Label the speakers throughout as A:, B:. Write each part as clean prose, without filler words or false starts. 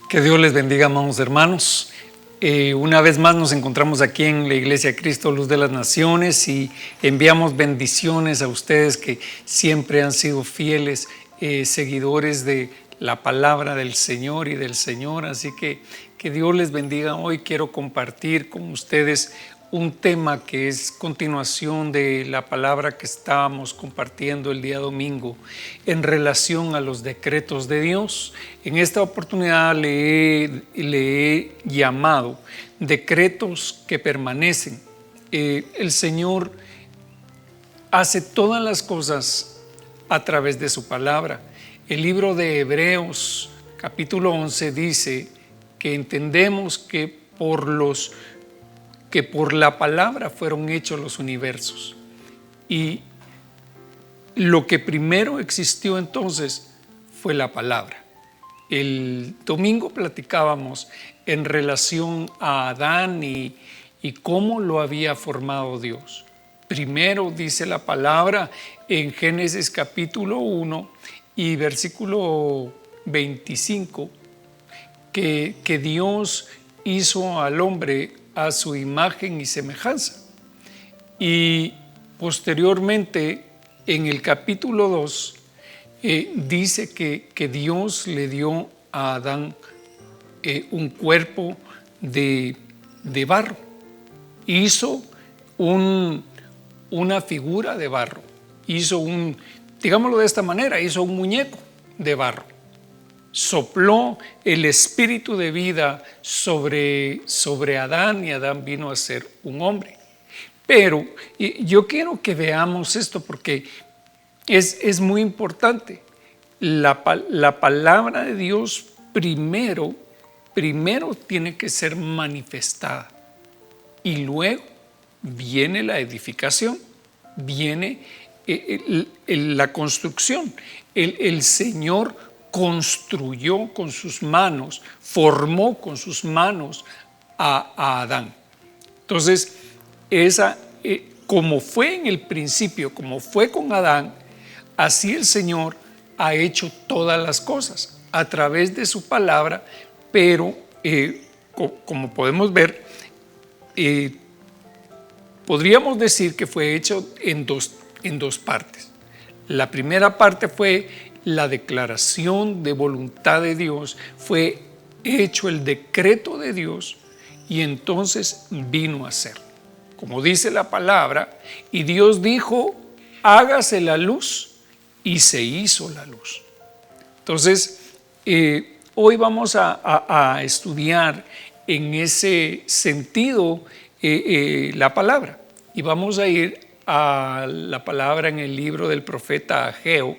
A: Que Dios les bendiga, amados hermanos. Una vez más nos encontramos aquí en la Iglesia Cristo Luz de las Naciones y enviamos bendiciones a ustedes que siempre han sido fieles seguidores de la palabra del Señor y del Señor. Así que Dios les bendiga. Hoy quiero compartir con ustedes un tema que es continuación de la palabra que estábamos compartiendo el día domingo en relación a los decretos de Dios. En esta oportunidad le he llamado decretos que permanecen. El Señor hace todas las cosas a través de su palabra. El libro de Hebreos capítulo 11 dice que entendemos que por la palabra fueron hechos los universos. Y lo que primero existió entonces fue la palabra. El domingo platicábamos en relación a Adán y cómo lo había formado Dios. Primero dice la palabra en Génesis capítulo 1 y versículo 25 que Dios hizo al hombre a su imagen y semejanza. Y posteriormente en el capítulo 2 dice que Dios le dio a Adán un cuerpo de barro. Hizo una figura de barro. Hizo digámoslo de esta manera, hizo un muñeco de barro. Sopló el espíritu de vida sobre Adán y Adán vino a ser un hombre. Pero yo quiero que veamos esto porque es muy importante. La palabra de Dios primero tiene que ser manifestada y luego viene la edificación, viene la construcción. El Señor construyó con sus manos, formó con sus manos a Adán. Entonces, como fue en el principio, como fue con Adán, así el Señor ha hecho todas las cosas a través de su palabra, pero como podemos ver, podríamos decir que fue hecho en dos partes. La primera parte fue la declaración de voluntad de Dios, fue hecho el decreto de Dios y entonces vino a ser. Como dice la palabra, y Dios dijo, hágase la luz y se hizo la luz. Entonces, hoy vamos a estudiar en ese sentido la palabra y vamos a ir a la palabra en el libro del profeta Ageo,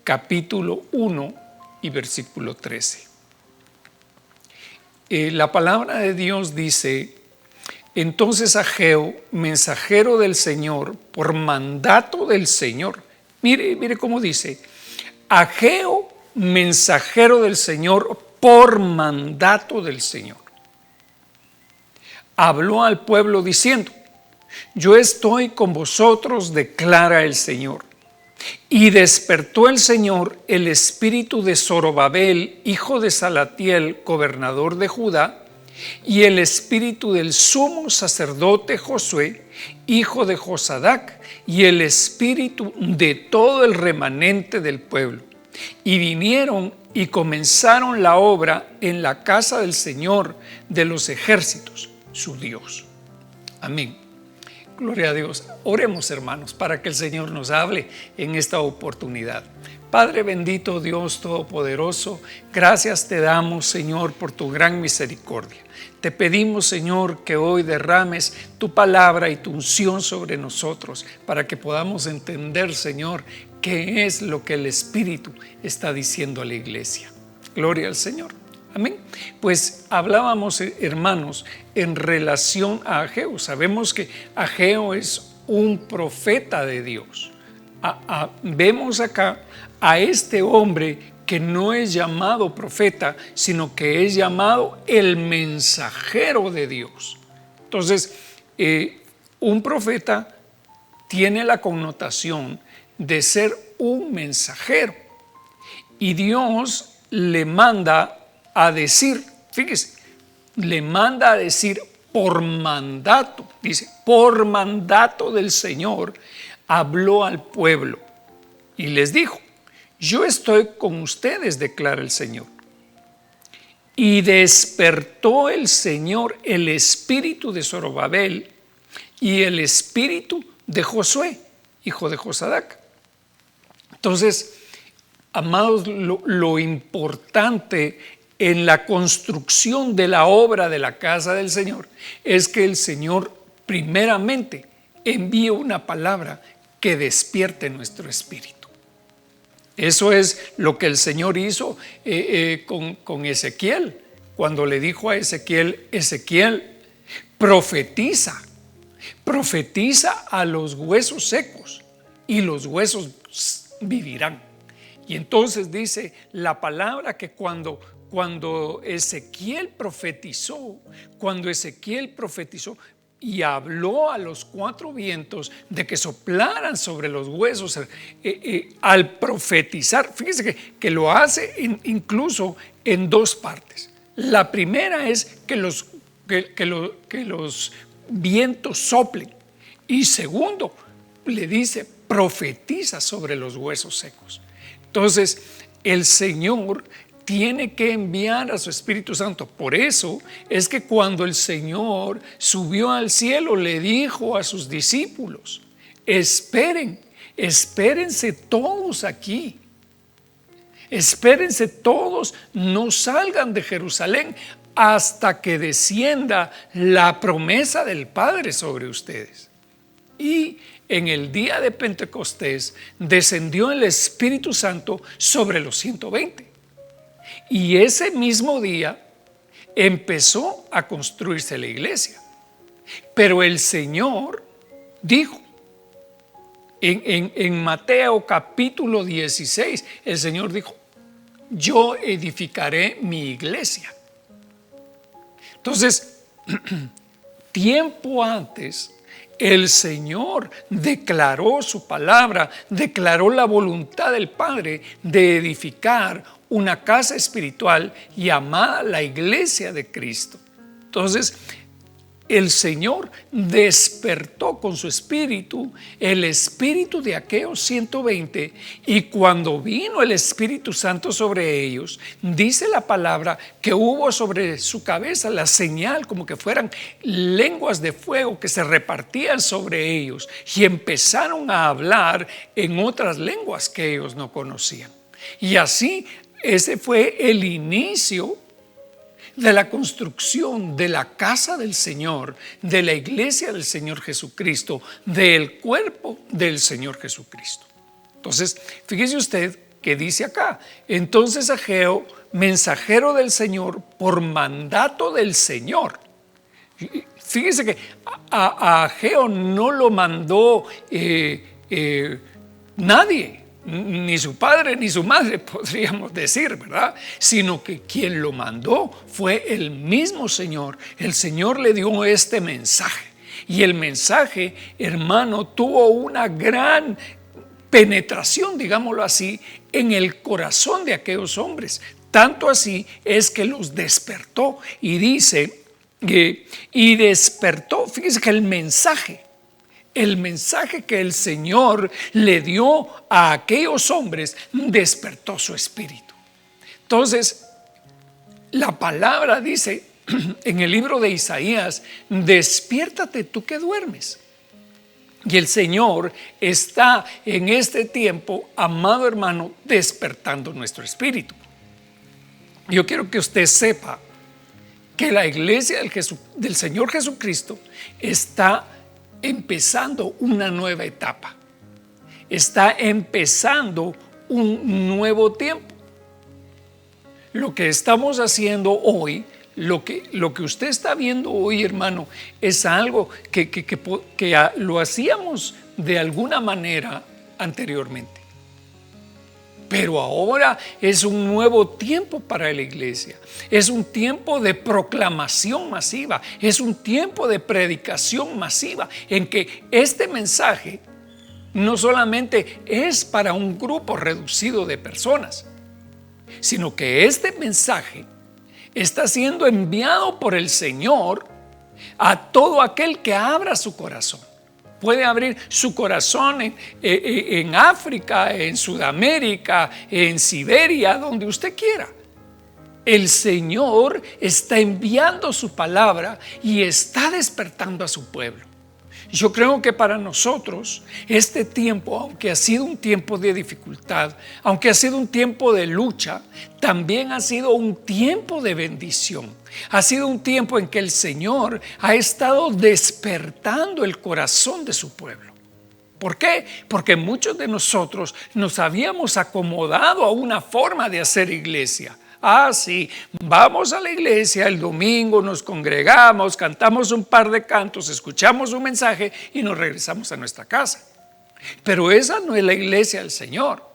A: capítulo 1 y versículo 13. La palabra de Dios dice, entonces Ageo, mensajero del Señor, por mandato del Señor, mire cómo dice, Ageo, mensajero del Señor, por mandato del Señor, habló al pueblo diciendo, yo estoy con vosotros, declara el Señor. Y despertó el Señor el espíritu de Zorobabel, hijo de Salatiel, gobernador de Judá, y el espíritu del sumo sacerdote Josué, hijo de Josadac, y el espíritu de todo el remanente del pueblo. Y vinieron y comenzaron la obra en la casa del Señor de los ejércitos, su Dios. Amén. Gloria a Dios. Oremos, hermanos, para que el Señor nos hable en esta oportunidad. Padre bendito, Dios todopoderoso, gracias te damos, Señor, por tu gran misericordia. Te pedimos, Señor, que hoy derrames tu palabra y tu unción sobre nosotros para que podamos entender, Señor, qué es lo que el Espíritu está diciendo a la iglesia. Gloria al Señor. Amén. Pues hablábamos, hermanos, en relación a Ageo. Sabemos que Ageo es un profeta de Dios. Vemos acá a este hombre que no es llamado profeta, sino que es llamado el mensajero de Dios. Entonces, un profeta tiene la connotación de ser un mensajero y Dios le manda a decir, fíjese, le manda a decir por mandato, dice, por mandato del Señor, habló al pueblo y les dijo: yo estoy con ustedes, declara el Señor. Y despertó el Señor el espíritu de Zorobabel y el espíritu de Josué, hijo de Josadac. Entonces, amados, lo importante en la construcción de la obra de la casa del Señor es que el Señor primeramente envíe una palabra que despierte nuestro espíritu. Eso es lo que el Señor hizo con Ezequiel, cuando le dijo a Ezequiel: Ezequiel, profetiza a los huesos secos y los huesos vivirán. Y entonces dice la palabra que cuando Ezequiel profetizó y habló a los cuatro vientos de que soplaran sobre los huesos, al profetizar, fíjese que lo hace incluso en dos partes. La primera es que los vientos soplen, y segundo, le dice: profetiza sobre los huesos secos. Entonces, el Señor tiene que enviar a su Espíritu Santo. Por eso es que cuando el Señor subió al cielo, le dijo a sus discípulos: espérense todos aquí. Espérense todos, no salgan de Jerusalén hasta que descienda la promesa del Padre sobre ustedes. Y en el día de Pentecostés descendió el Espíritu Santo sobre los 120. Y ese mismo día empezó a construirse la iglesia. Pero el Señor dijo, en Mateo capítulo 16, el Señor dijo: yo edificaré mi iglesia. Entonces, tiempo antes, el Señor declaró su palabra, declaró la voluntad del Padre de edificar una casa espiritual llamada la Iglesia de Cristo. Entonces, el Señor despertó con su espíritu el espíritu de aquellos 120, y cuando vino el Espíritu Santo sobre ellos, dice la palabra que hubo sobre su cabeza la señal como que fueran lenguas de fuego que se repartían sobre ellos, y empezaron a hablar en otras lenguas que ellos no conocían. Y así, ese fue el inicio de la construcción de la casa del Señor, de la iglesia del Señor Jesucristo, del cuerpo del Señor Jesucristo. Entonces, fíjese usted que dice acá: entonces Ageo, mensajero del Señor, por mandato del Señor. Fíjese que a Ageo no lo mandó nadie, ni su padre ni su madre, podríamos decir, ¿verdad? Sino que quien lo mandó fue el mismo Señor. El Señor le dio este mensaje, y el mensaje, hermano, tuvo una gran penetración, digámoslo así, en el corazón de aquellos hombres. Tanto así es que los despertó, y dice y despertó. Fíjese que el mensaje que el Señor le dio a aquellos hombres despertó su espíritu. Entonces, la palabra dice en el libro de Isaías: despiértate tú que duermes. Y el Señor está en este tiempo, amado hermano, despertando nuestro espíritu. Yo quiero que usted sepa que la iglesia del Señor Jesucristo está empezando una nueva etapa, está empezando un nuevo tiempo. Lo que estamos haciendo hoy, lo que usted está viendo hoy, hermano, es algo que lo hacíamos de alguna manera anteriormente. Pero ahora es un nuevo tiempo para la iglesia. Es un tiempo de proclamación masiva. Es un tiempo de predicación masiva, en que este mensaje no solamente es para un grupo reducido de personas, sino que este mensaje está siendo enviado por el Señor a todo aquel que abra su corazón. Puede abrir su corazón en África, en Sudamérica, en Siberia, donde usted quiera. El Señor está enviando su palabra y está despertando a su pueblo. Yo creo que para nosotros este tiempo, aunque ha sido un tiempo de dificultad, aunque ha sido un tiempo de lucha, también ha sido un tiempo de bendición. Ha sido un tiempo en que el Señor ha estado despertando el corazón de su pueblo. ¿Por qué? Porque muchos de nosotros nos habíamos acomodado a una forma de hacer iglesia. Ah, sí, vamos a la iglesia el domingo, nos congregamos, cantamos un par de cantos, escuchamos un mensaje y nos regresamos a nuestra casa. Pero esa no es la iglesia del Señor.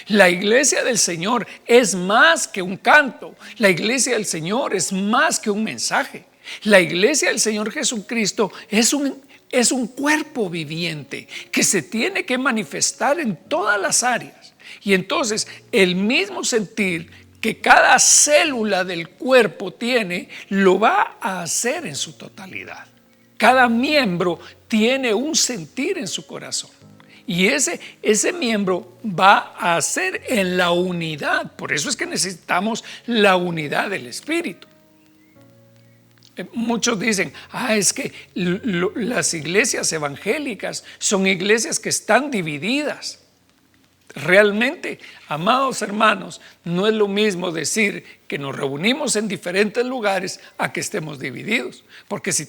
A: La iglesia del Señor es más que un canto. La iglesia del Señor es más que un mensaje. La iglesia del Señor Jesucristo es un cuerpo viviente que se tiene que manifestar en todas las áreas. Y entonces el mismo sentir que cada célula del cuerpo tiene, lo va a hacer en su totalidad. Cada miembro tiene un sentir en su corazón. Y ese miembro va a hacer en la unidad. Por eso es que necesitamos la unidad del Espíritu. Muchos dicen, es que las iglesias evangélicas son iglesias que están divididas. Realmente, amados hermanos, no es lo mismo decir que nos reunimos en diferentes lugares a que estemos divididos. Porque si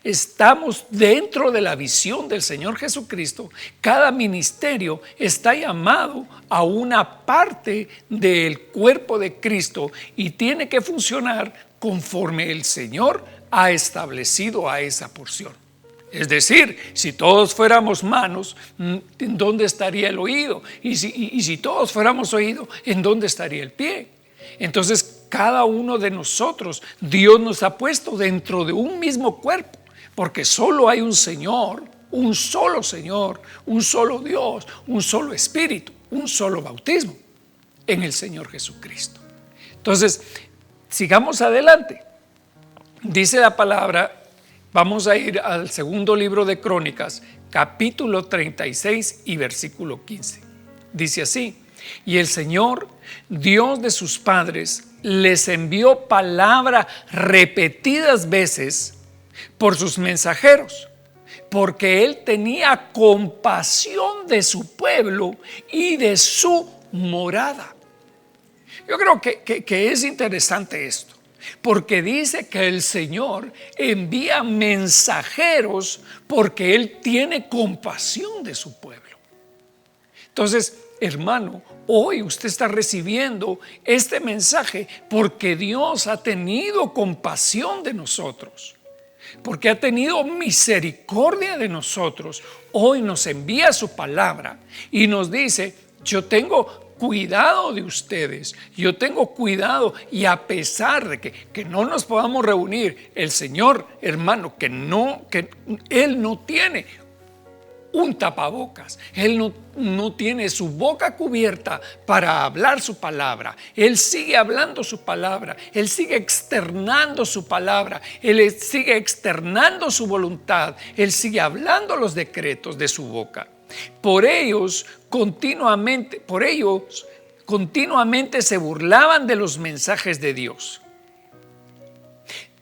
A: estamos dentro de la visión del Señor Jesucristo, cada ministerio está llamado a una parte del cuerpo de Cristo y tiene que funcionar conforme el Señor ha establecido a esa porción. Es decir, si todos fuéramos manos, ¿en dónde estaría el oído? Y si todos fuéramos oído, ¿en dónde estaría el pie? Entonces, cada uno de nosotros, Dios nos ha puesto dentro de un mismo cuerpo, porque solo hay un Señor, un solo Señor, un solo Dios, un solo Espíritu, un solo bautismo en el Señor Jesucristo. Entonces, sigamos adelante. Dice la palabra. Vamos a ir al segundo libro de Crónicas, capítulo 36 y versículo 15. Dice así: y el Señor, Dios de sus padres, les envió palabra repetidas veces por sus mensajeros, porque Él tenía compasión de su pueblo y de su morada. Yo creo que es interesante esto. Porque dice que el Señor envía mensajeros porque Él tiene compasión de su pueblo. Entonces, hermano, hoy usted está recibiendo este mensaje porque Dios ha tenido compasión de nosotros, porque ha tenido misericordia de nosotros. Hoy nos envía su palabra y nos dice: yo tengo cuidado de ustedes, yo tengo cuidado, y a pesar de que no nos podamos reunir, el Señor, hermano, que Él no tiene un tapabocas, Él no tiene su boca cubierta para hablar su palabra. Él sigue hablando su palabra, Él sigue externando su palabra, Él sigue externando su voluntad, Él sigue hablando los decretos de su boca. Por ellos continuamente se burlaban de los mensajes de Dios,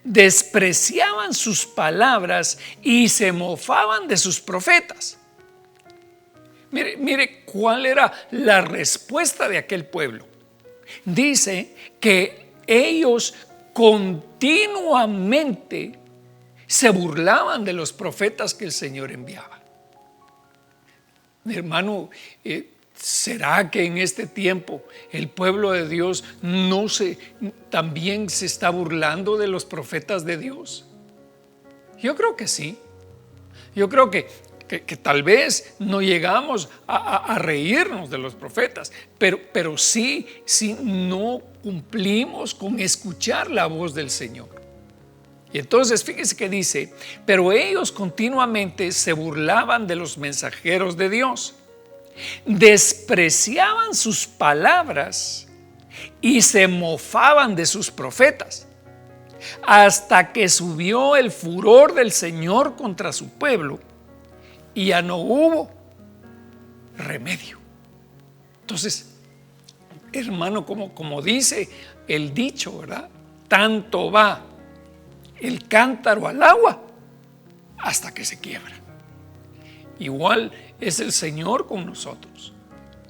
A: despreciaban sus palabras y se mofaban de sus profetas. Mire cuál era la respuesta de aquel pueblo. Dice que ellos continuamente se burlaban de los profetas que el Señor enviaba. Hermano, ¿será que en este tiempo el pueblo de Dios también se está burlando de los profetas de Dios? Yo creo que sí. Yo creo que tal vez no llegamos a reírnos de los profetas, pero sí no cumplimos con escuchar la voz del Señor. Y entonces fíjese que dice: pero ellos continuamente se burlaban de los mensajeros de Dios, despreciaban sus palabras y se mofaban de sus profetas, hasta que subió el furor del Señor contra su pueblo y ya no hubo remedio. Entonces, hermano, como dice el dicho, ¿verdad? Tanto va el cántaro al agua hasta que se quiebra. Igual es el Señor con nosotros.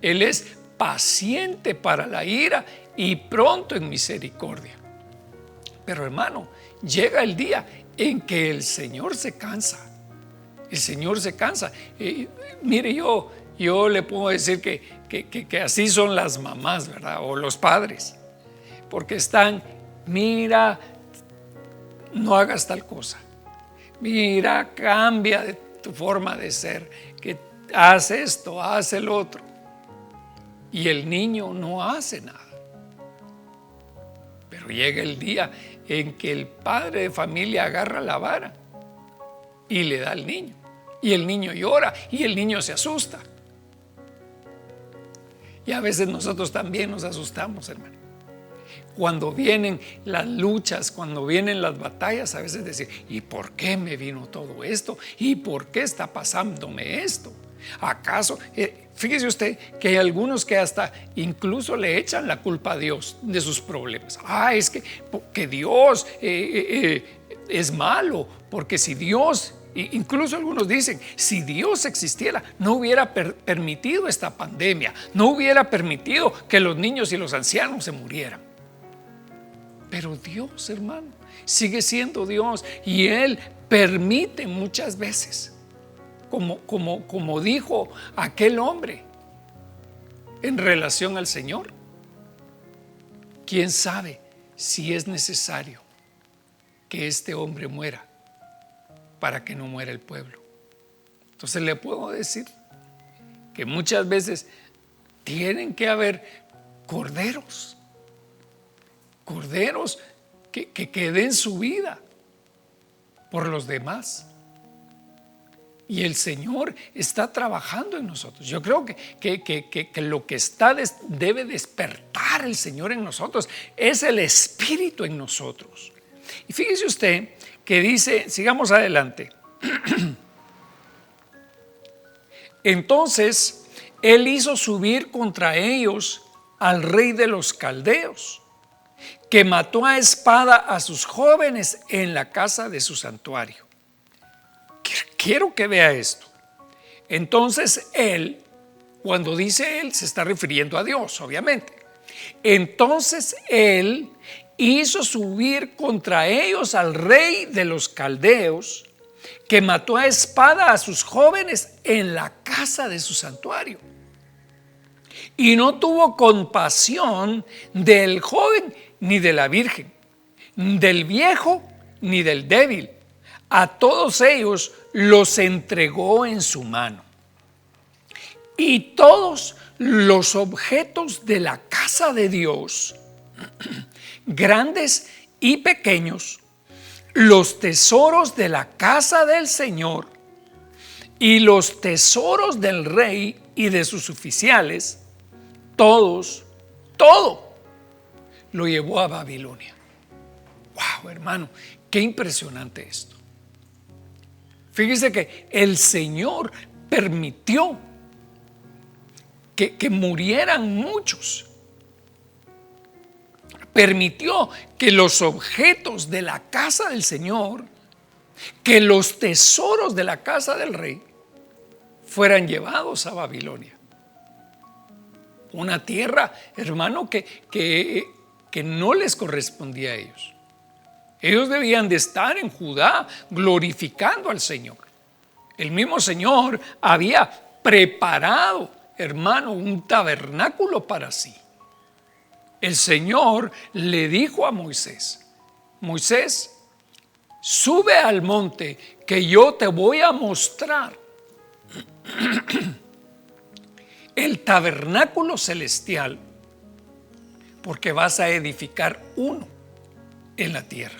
A: Él es paciente para la ira y pronto en misericordia. Pero hermano, llega el día en que el Señor se cansa. El Señor se cansa. Mire, yo le puedo decir que así son las mamás, ¿verdad? O los padres. Porque están, mira, no hagas tal cosa. Mira, cambia de tu forma de ser. Que haz esto, haz el otro. Y el niño no hace nada. Pero llega el día en que el padre de familia agarra la vara y le da al niño. Y el niño llora y el niño se asusta. Y a veces nosotros también nos asustamos, hermano. Cuando vienen las luchas, cuando vienen las batallas, a veces decir, ¿y por qué me vino todo esto? ¿Y por qué está pasándome esto? ¿Acaso? Fíjese usted que hay algunos que hasta incluso le echan la culpa a Dios de sus problemas. Es que Dios es malo, porque si Dios, incluso algunos dicen, si Dios existiera, no hubiera permitido esta pandemia, no hubiera permitido que los niños y los ancianos se murieran. Pero Dios, hermano, sigue siendo Dios y Él permite muchas veces. Como dijo aquel hombre en relación al Señor. ¿Quién sabe si es necesario que este hombre muera para que no muera el pueblo? Entonces le puedo decir que muchas veces tienen que haber corderos que den su vida por los demás. Y el Señor está trabajando en nosotros. Yo creo que lo que debe despertar el Señor en nosotros es el Espíritu en nosotros. Y fíjese usted que dice, sigamos adelante. Entonces, Él hizo subir contra ellos al rey de los caldeos, que mató a espada a sus jóvenes en la casa de su santuario. Quiero que vea esto. Entonces Él, cuando dice Él, se está refiriendo a Dios, obviamente. Entonces Él hizo subir contra ellos al rey de los caldeos, que mató a espada a sus jóvenes en la casa de su santuario. Y no tuvo compasión del joven ni de la virgen, del viejo ni del débil. A todos ellos los entregó en su mano. Y todos los objetos de la casa de Dios, grandes y pequeños, los tesoros de la casa del Señor y los tesoros del rey y de sus oficiales, todo lo llevó a Babilonia. ¡Wow, hermano! ¡Qué impresionante esto! Fíjese que el Señor permitió que murieran muchos. Permitió que los objetos de la casa del Señor, que los tesoros de la casa del rey, fueran llevados a Babilonia. Una tierra, hermano, que no les correspondía a ellos. Ellos debían de estar en Judá glorificando al Señor. El mismo Señor había preparado, hermano, un tabernáculo para sí. El Señor le dijo a Moisés: Moisés, sube al monte que yo te voy a mostrar el tabernáculo celestial, porque vas a edificar uno en la tierra.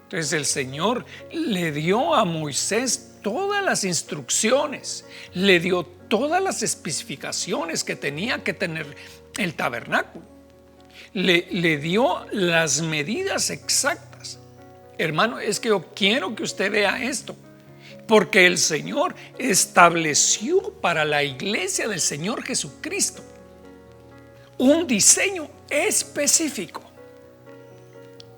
A: Entonces el Señor le dio a Moisés todas las instrucciones, le dio todas las especificaciones que tenía que tener el tabernáculo. le dio las medidas exactas. Hermano, es que yo quiero que usted vea esto, porque el Señor estableció para la iglesia del Señor Jesucristo un diseño específico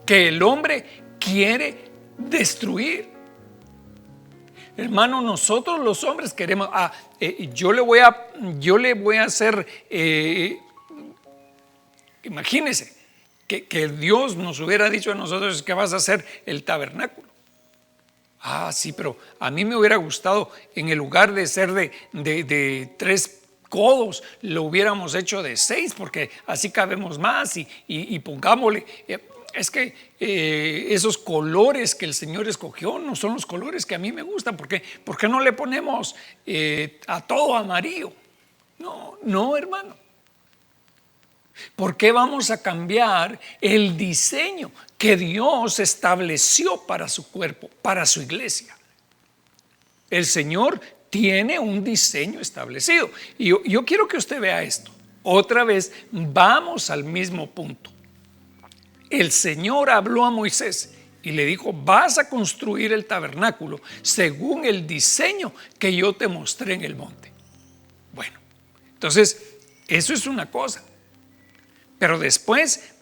A: que el hombre quiere destruir. Hermano, nosotros los hombres queremos, yo le voy a hacer, imagínese que Dios nos hubiera dicho a nosotros que vas a hacer el tabernáculo. Sí, pero a mí me hubiera gustado, en el lugar de ser de 3 codos, lo hubiéramos hecho de 6, porque así cabemos más y pongámosle. Es que esos colores que el Señor escogió no son los colores que a mí me gustan. ¿Por qué no le ponemos a todo amarillo? No, hermano. ¿Por qué vamos a cambiar el diseño que Dios estableció para su cuerpo, para su iglesia? El Señor tiene un diseño establecido. Y yo quiero que usted vea esto. Otra vez, vamos al mismo punto. El Señor habló a Moisés y le dijo: vas a construir el tabernáculo según el diseño que yo te mostré en el monte. Bueno, entonces eso es una cosa. Pero después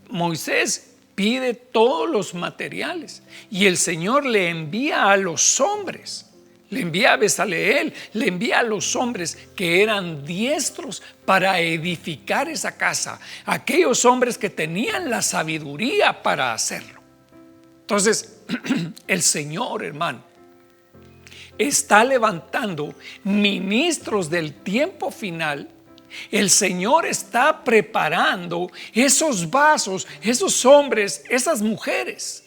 A: Moisés pide todos los materiales y el Señor le envía a los hombres, le envía a Bezaleel, le envía a los hombres que eran diestros para edificar esa casa, aquellos hombres que tenían la sabiduría para hacerlo. Entonces, el Señor, hermano, está levantando ministros del tiempo final. El Señor está preparando esos vasos, esos hombres, esas mujeres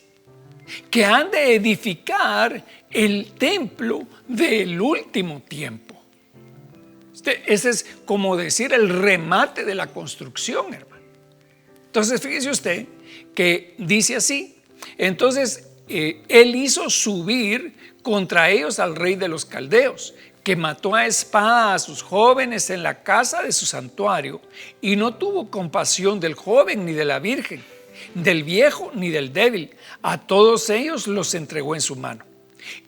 A: que han de edificar el templo del último tiempo. Ese es como decir el remate de la construcción, hermano. Entonces, fíjese usted que dice así: entonces él hizo subir contra ellos al rey de los caldeos, que mató a espada a sus jóvenes en la casa de su santuario, y no tuvo compasión del joven ni de la virgen, del viejo ni del débil. A todos ellos los entregó en su mano.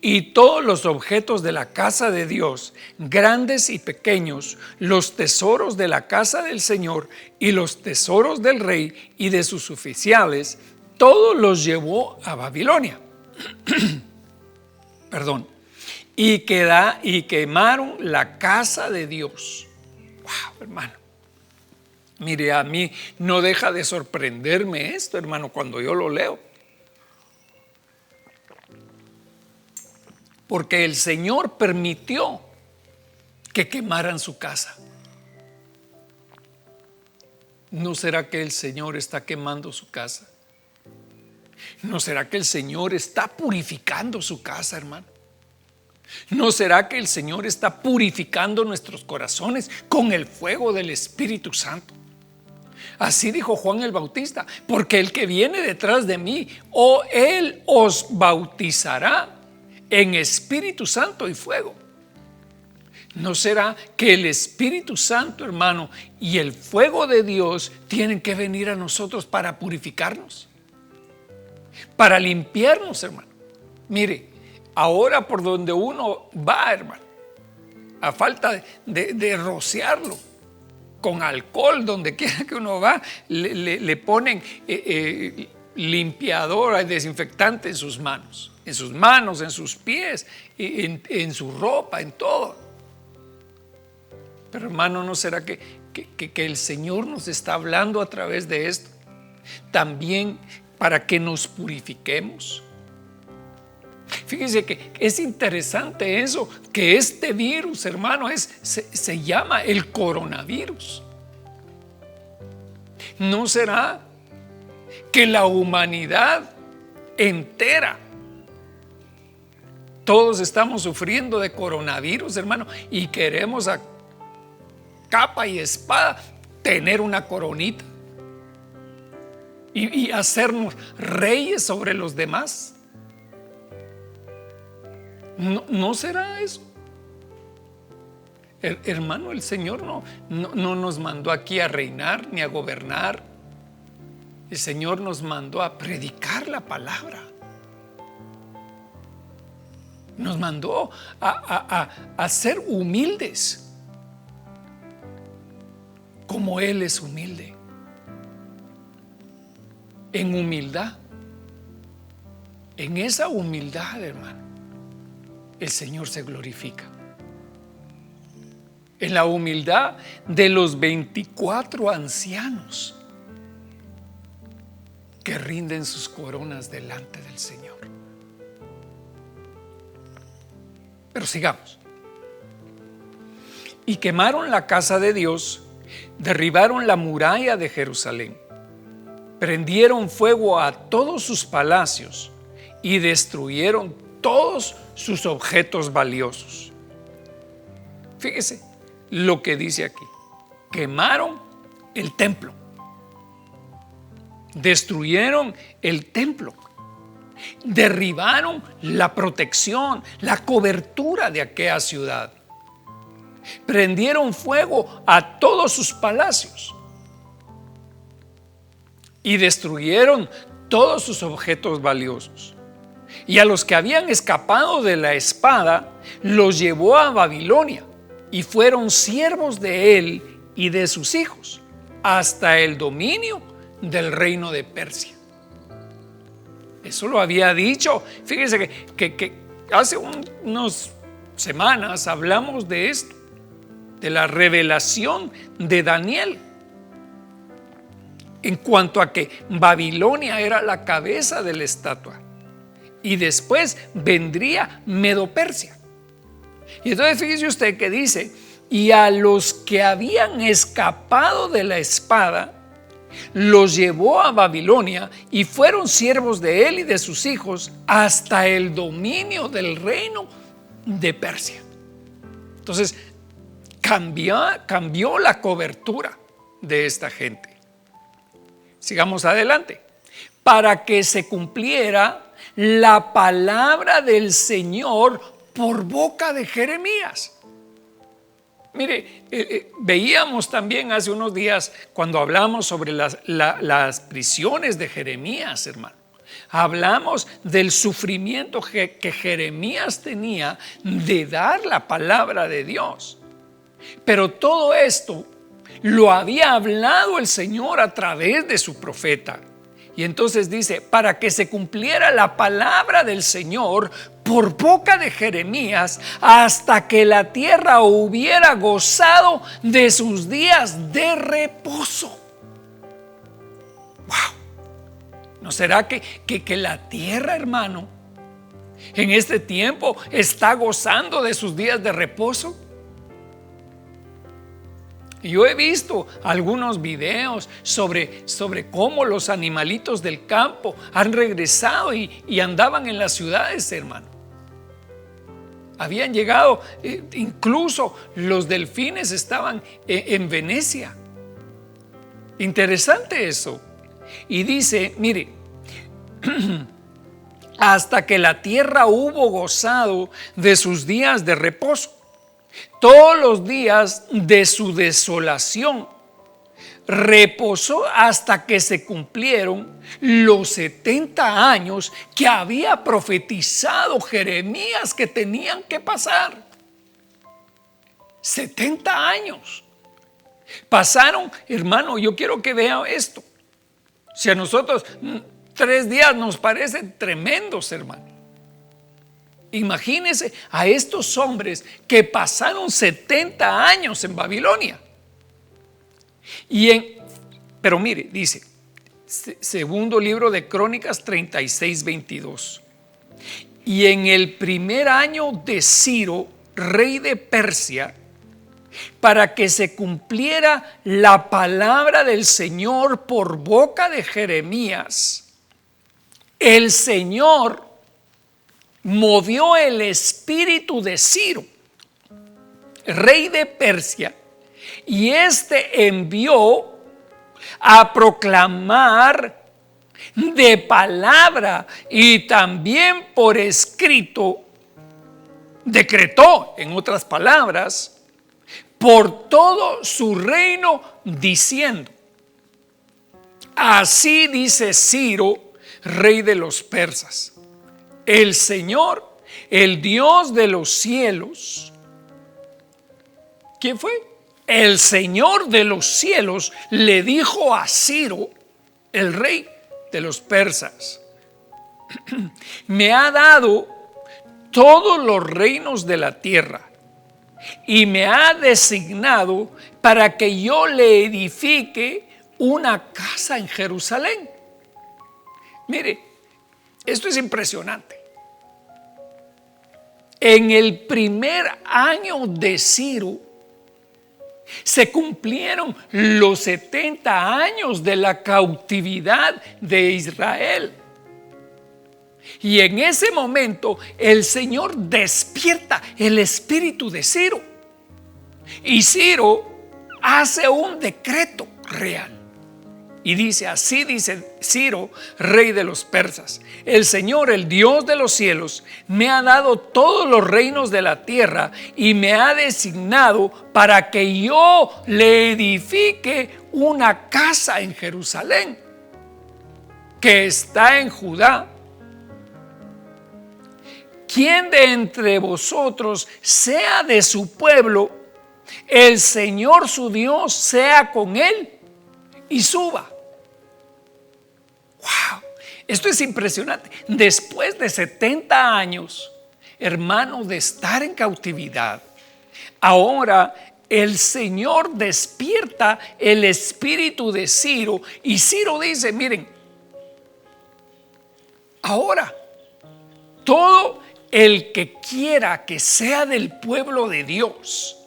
A: Y todos los objetos de la casa de Dios, grandes y pequeños, los tesoros de la casa del Señor y los tesoros del rey y de sus oficiales, todos los llevó a Babilonia. Perdón. Y quemaron la casa de Dios. Wow, hermano. Mire, a mí no deja de sorprenderme esto, hermano, cuando yo lo leo. Porque el Señor permitió que quemaran su casa. ¿No será que el Señor está quemando su casa? ¿No será que el Señor está purificando su casa, hermano? ¿No será que el Señor está purificando nuestros corazones con el fuego del Espíritu Santo? Así dijo Juan el Bautista: porque el que viene detrás de mí, él os bautizará en Espíritu Santo y fuego. ¿No será que el Espíritu Santo, hermano, y el fuego de Dios tienen que venir a nosotros para purificarnos, para limpiarnos, hermano? Mire, ahora por donde uno va, hermano, a falta de rociarlo con alcohol, donde quiera que uno va, le ponen limpiador, desinfectante en sus manos, en sus pies, en su ropa, en todo. Pero, hermano, ¿no será que el Señor nos está hablando a través de esto también para que nos purifiquemos? Fíjese que es interesante eso, que este virus, hermano, se llama el coronavirus. ¿No será que la humanidad entera, todos estamos sufriendo de coronavirus, hermano, y queremos a capa y espada tener una coronita y hacernos reyes sobre los demás? ¿No será eso? Hermano, el Señor no nos mandó aquí a reinar ni a gobernar. El Señor nos mandó a predicar la palabra. Nos mandó a ser humildes, como Él es humilde. En humildad. En esa humildad, hermano, el Señor se glorifica. En la humildad de los 24 ancianos que rinden sus coronas delante del Señor. Pero sigamos. Y quemaron la casa de Dios, derribaron la muralla de Jerusalén, prendieron fuego a todos sus palacios y destruyeron todos sus objetos valiosos. Fíjese lo que dice aquí. Quemaron el templo, destruyeron el templo, derribaron la protección, la cobertura de aquella ciudad, prendieron fuego a todos sus palacios y destruyeron todos sus objetos valiosos. Y a los que habían escapado de la espada los llevó a Babilonia y fueron siervos de él y de sus hijos hasta el dominio del reino de Persia. Eso lo había dicho. Fíjese que hace unas semanas hablamos de esto, de la revelación de Daniel, en cuanto a que Babilonia era la cabeza de la estatua y después vendría Medo-Persia. Y entonces fíjese usted que dice: y a los que habían escapado de la espada los llevó a Babilonia y fueron siervos de él y de sus hijos hasta el dominio del reino de Persia. Entonces cambió la cobertura de esta gente. Sigamos adelante. Para que se cumpliera la palabra del Señor por boca de Jeremías. Mire, veíamos también hace unos días cuando hablamos sobre las prisiones de Jeremías, hermano. Hablamos del sufrimiento que Jeremías tenía de dar la palabra de Dios. Pero todo esto lo había hablado el Señor a través de su profeta. Y entonces dice: para que se cumpliera la palabra del Señor por boca de Jeremías, hasta que la tierra hubiera gozado de sus días de reposo. ¡Wow! ¿No será que la tierra, hermano, en este tiempo está gozando de sus días de reposo? Yo he visto algunos videos sobre cómo los animalitos del campo han regresado y andaban en las ciudades, hermano. Habían llegado, incluso los delfines estaban en Venecia. Interesante eso. Y dice, mire, hasta que la tierra hubo gozado de sus días de reposo, todos los días de su desolación, reposó hasta que se cumplieron los 70 años que había profetizado Jeremías que tenían que pasar. 70 años pasaron, hermano. Yo quiero que vean esto. Si a nosotros 3 días nos parecen tremendos, hermano, imagínense a estos hombres que pasaron 70 años en Babilonia. Pero mire, dice, segundo libro de Crónicas 36:22. Y en el primer año de Ciro, rey de Persia, para que se cumpliera la palabra del Señor por boca de Jeremías, el Señor movió el espíritu de Ciro, rey de Persia, y éste envió a proclamar de palabra y también por escrito, decretó, en otras palabras, por todo su reino, diciendo: Así dice Ciro, rey de los persas: el Señor, el Dios de los cielos. ¿Quién fue? El Señor de los cielos le dijo a Ciro, el rey de los persas: me ha dado todos los reinos de la tierra y me ha designado para que yo le edifique una casa en Jerusalén. Mire, esto es impresionante. En el primer año de Ciro se cumplieron los 70 años de la cautividad de Israel. Y en ese momento el Señor despierta el espíritu de Ciro. Y Ciro hace un decreto real. Y dice, así dice Ciro, rey de los persas: el Señor, el Dios de los cielos, me ha dado todos los reinos de la tierra y me ha designado para que yo le edifique una casa en Jerusalén, que está en Judá. Quien de entre vosotros sea de su pueblo, el Señor su Dios sea con él y suba. ¡Wow! Esto es impresionante. Después de 70 años, hermano, de estar en cautividad, ahora el Señor despierta el espíritu de Ciro, y Ciro dice: miren, ahora todo el que quiera que sea del pueblo de Dios,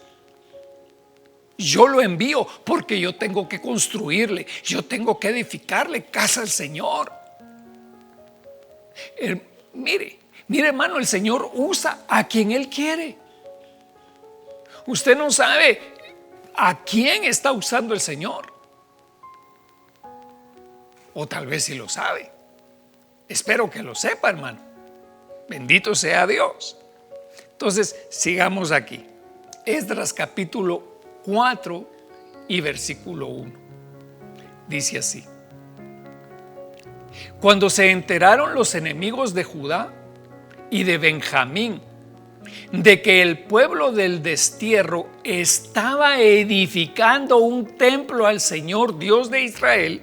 A: yo lo envío, porque yo tengo que construirle, yo tengo que edificarle casa al Señor. Mire hermano, el Señor usa a quien Él quiere. Usted no sabe a quién está usando el Señor, o tal vez sí lo sabe. Espero que lo sepa, hermano. Bendito sea Dios. Entonces, sigamos aquí. Esdras capítulo 4 y versículo 1. Dice así: cuando se enteraron los enemigos de Judá y de Benjamín de que el pueblo del destierro estaba edificando un templo al Señor Dios de Israel,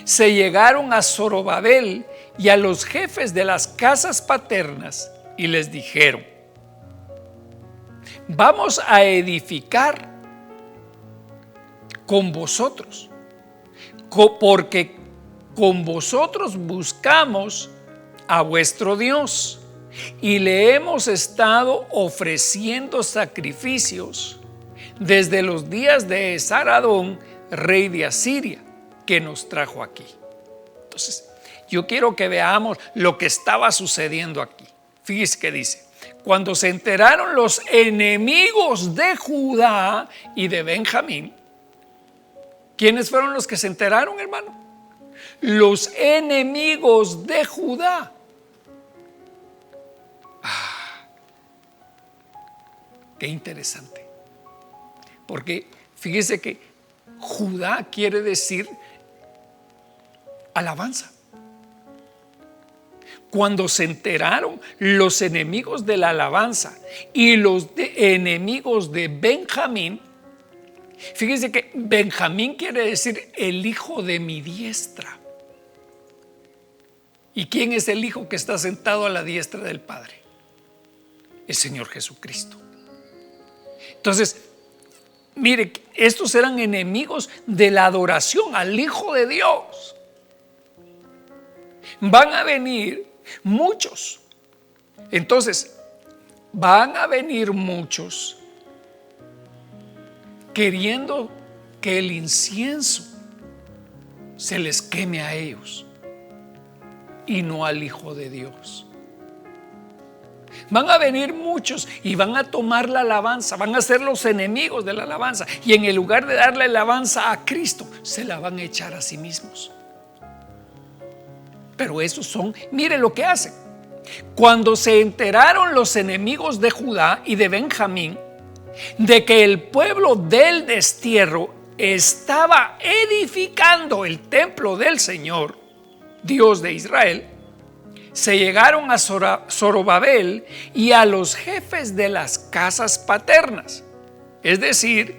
A: se llegaron a Zorobabel y a los jefes de las casas paternas y les dijeron: vamos a edificar con vosotros, porque con vosotros buscamos a vuestro Dios y le hemos estado ofreciendo sacrificios desde los días de Esaradón, rey de Asiria, que nos trajo aquí. Entonces, yo quiero que veamos lo que estaba sucediendo aquí. Fíjese que dice: cuando se enteraron los enemigos de Judá y de Benjamín. ¿Quiénes fueron los que se enteraron, hermano? Los enemigos de Judá. Qué interesante. Porque fíjese que Judá quiere decir alabanza. Cuando se enteraron los enemigos de la alabanza y los enemigos de Benjamín, fíjense que Benjamín quiere decir el hijo de mi diestra. ¿Y quién es el hijo que está sentado a la diestra del Padre? El Señor Jesucristo. Entonces, mire, estos eran enemigos de la adoración al Hijo de Dios. Van a venir muchos. Entonces, van a venir muchos queriendo que el incienso se les queme a ellos y no al Hijo de Dios. Van a venir muchos y van a tomar la alabanza, van a ser los enemigos de la alabanza, y en el lugar de darle alabanza a Cristo, se la van a echar a sí mismos. Pero esos son, mire lo que hacen. Cuando se enteraron los enemigos de Judá y de Benjamín de que el pueblo del destierro estaba edificando el templo del Señor, Dios de Israel, se llegaron a Zorobabel y a los jefes de las casas paternas, es decir,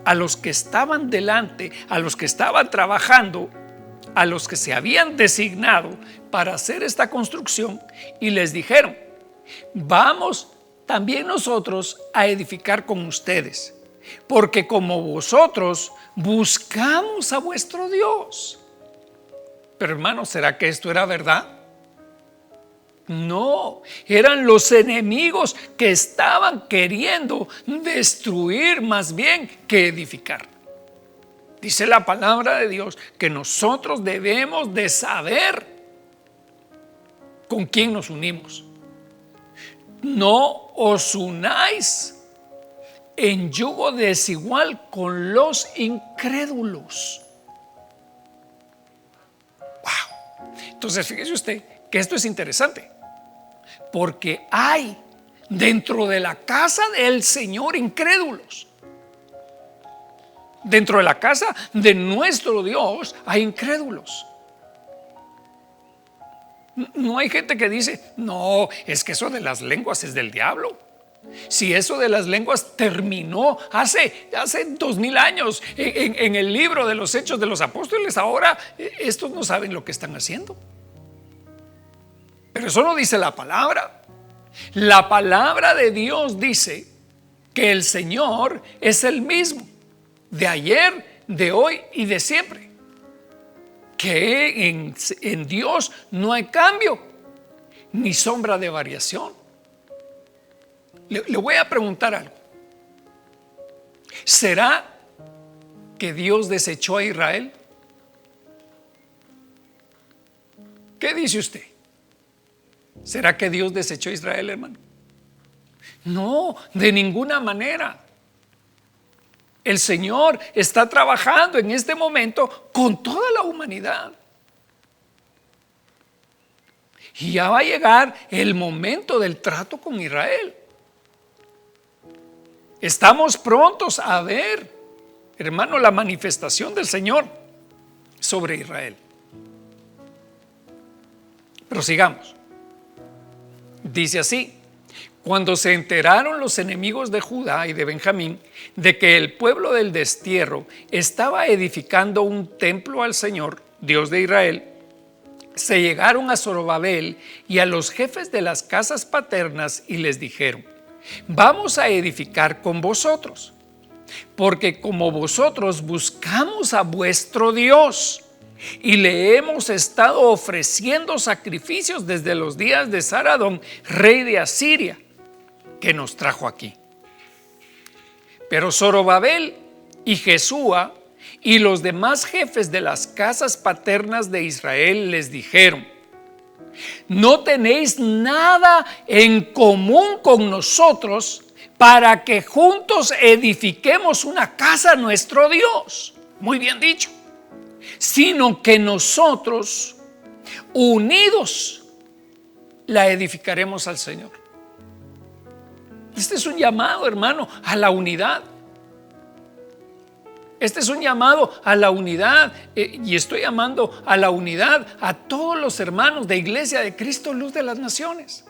A: a los que estaban delante, a los que estaban trabajando, a los que se habían designado para hacer esta construcción, y les dijeron: vamos también nosotros a edificar con ustedes, porque como vosotros buscamos a vuestro Dios. Pero hermanos, ¿será que esto era verdad? No, eran los enemigos que estaban queriendo destruir más bien que edificar. Dice la palabra de Dios que nosotros debemos de saber con quién nos unimos. No os unáis en yugo desigual con los incrédulos. Wow. Entonces, fíjese usted que esto es interesante, porque hay dentro de la casa del Señor incrédulos. Dentro de la casa de nuestro Dios hay incrédulos. No hay gente que dice: no, es que eso de las lenguas es del diablo. Si eso de las lenguas terminó hace 2000 años en el libro de los Hechos de los Apóstoles, ahora estos no saben lo que están haciendo. Pero eso no dice la palabra. La palabra de Dios dice que el Señor es el mismo, de ayer, de hoy y de siempre. Que en Dios no hay cambio ni sombra de variación. Le voy a preguntar algo. ¿Será que Dios desechó a Israel? ¿Qué dice usted? ¿Será que Dios desechó a Israel, hermano? No, de ninguna manera. El Señor está trabajando en este momento con toda la humanidad. Y ya va a llegar el momento del trato con Israel. Estamos prontos a ver, hermano, la manifestación del Señor sobre Israel. Pero sigamos. Dice así: cuando se enteraron los enemigos de Judá y de Benjamín de que el pueblo del destierro estaba edificando un templo al Señor, Dios de Israel, se llegaron a Zorobabel y a los jefes de las casas paternas y les dijeron: vamos a edificar con vosotros, porque como vosotros buscamos a vuestro Dios y le hemos estado ofreciendo sacrificios desde los días de Saradón, rey de Asiria, que nos trajo aquí. Pero Zorobabel y Jesúa y los demás jefes de las casas paternas de Israel les dijeron: no tenéis nada en común con nosotros para que juntos edifiquemos una casa a nuestro Dios. Muy bien dicho. Sino que nosotros, unidos, la edificaremos al Señor. Este es un llamado, hermano, a la unidad. Este es un llamado a la unidad, y estoy llamando a la unidad a todos los hermanos de Iglesia de Cristo Luz de las Naciones,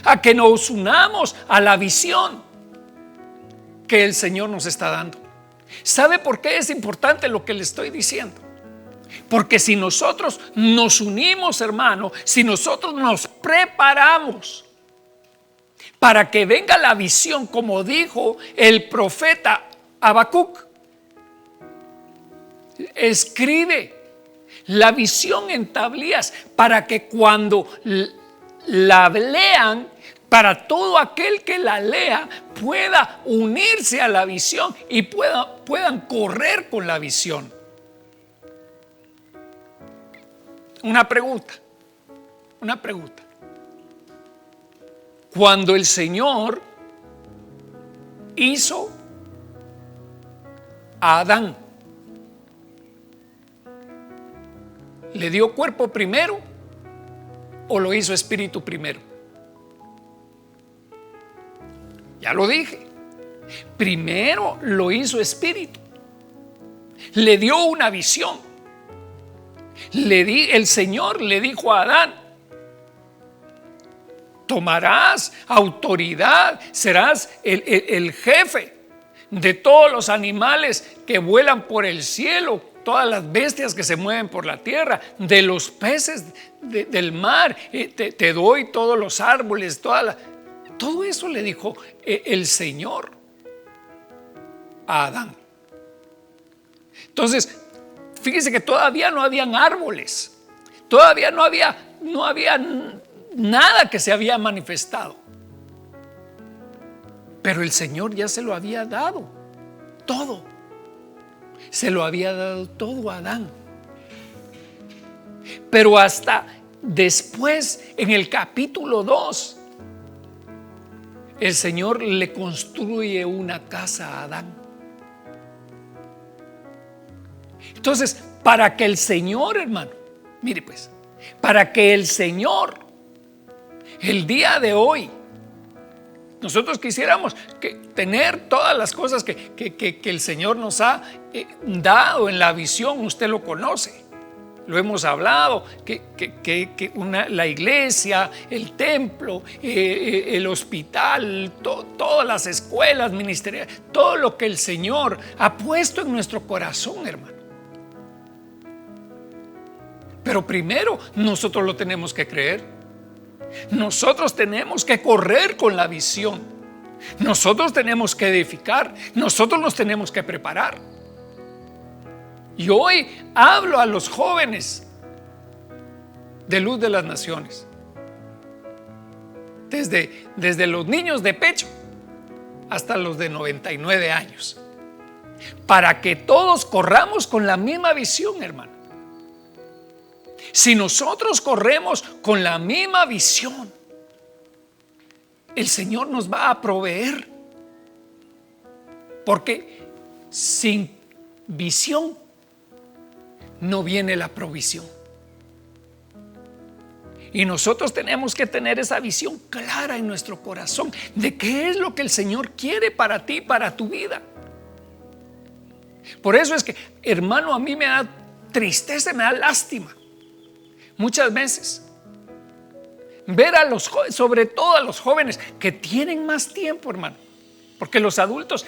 A: a que nos unamos a la visión que el Señor nos está dando. ¿Sabe por qué es importante lo que le estoy diciendo? Porque si nosotros nos unimos, hermano, si nosotros nos preparamos para que venga la visión, como dijo el profeta Habacuc, escribe la visión en tablillas para que cuando la lean, para todo aquel que la lea pueda unirse a la visión y puedan correr con la visión. Una pregunta. Cuando el Señor hizo a Adán, ¿le dio cuerpo primero o lo hizo espíritu primero? Ya lo dije. Primero lo hizo espíritu. le dio una visión. El Señor le dijo a Adán: tomarás autoridad, serás el jefe de todos los animales que vuelan por el cielo, todas las bestias que se mueven por la tierra, de los peces del mar, te doy todos los árboles, todo eso le dijo el Señor a Adán. Entonces, fíjese que todavía no habían árboles, todavía no había nada que se había manifestado, pero el Señor ya se lo había dado todo. Se lo había dado todo a Adán. Pero hasta después, en el capítulo 2, el Señor le construye una casa a Adán. Entonces, para que el Señor, hermano, mire pues, para que el Señor, el día de hoy, nosotros quisiéramos tener todas las cosas que el Señor nos ha dado en la visión. Usted lo conoce, lo hemos hablado, la iglesia, el templo, el hospital, todas las escuelas ministeriales, todo lo que el Señor ha puesto en nuestro corazón, hermano. Pero primero nosotros lo tenemos que creer. Nosotros tenemos que correr con la visión. Nosotros tenemos que edificar. Nosotros nos tenemos que preparar. Y hoy hablo a los jóvenes de Luz de las Naciones, desde los niños de pecho hasta los de 99 años, para que todos corramos con la misma visión, hermano. Si nosotros corremos con la misma visión, el Señor nos va a proveer, porque sin visión no viene la provisión. Y nosotros tenemos que tener esa visión clara en nuestro corazón de qué es lo que el Señor quiere para ti, para tu vida. Por eso es que, hermano, a mí me da tristeza, me da lástima muchas veces ver a los jóvenes, sobre todo a los jóvenes que tienen más tiempo, hermano, porque los adultos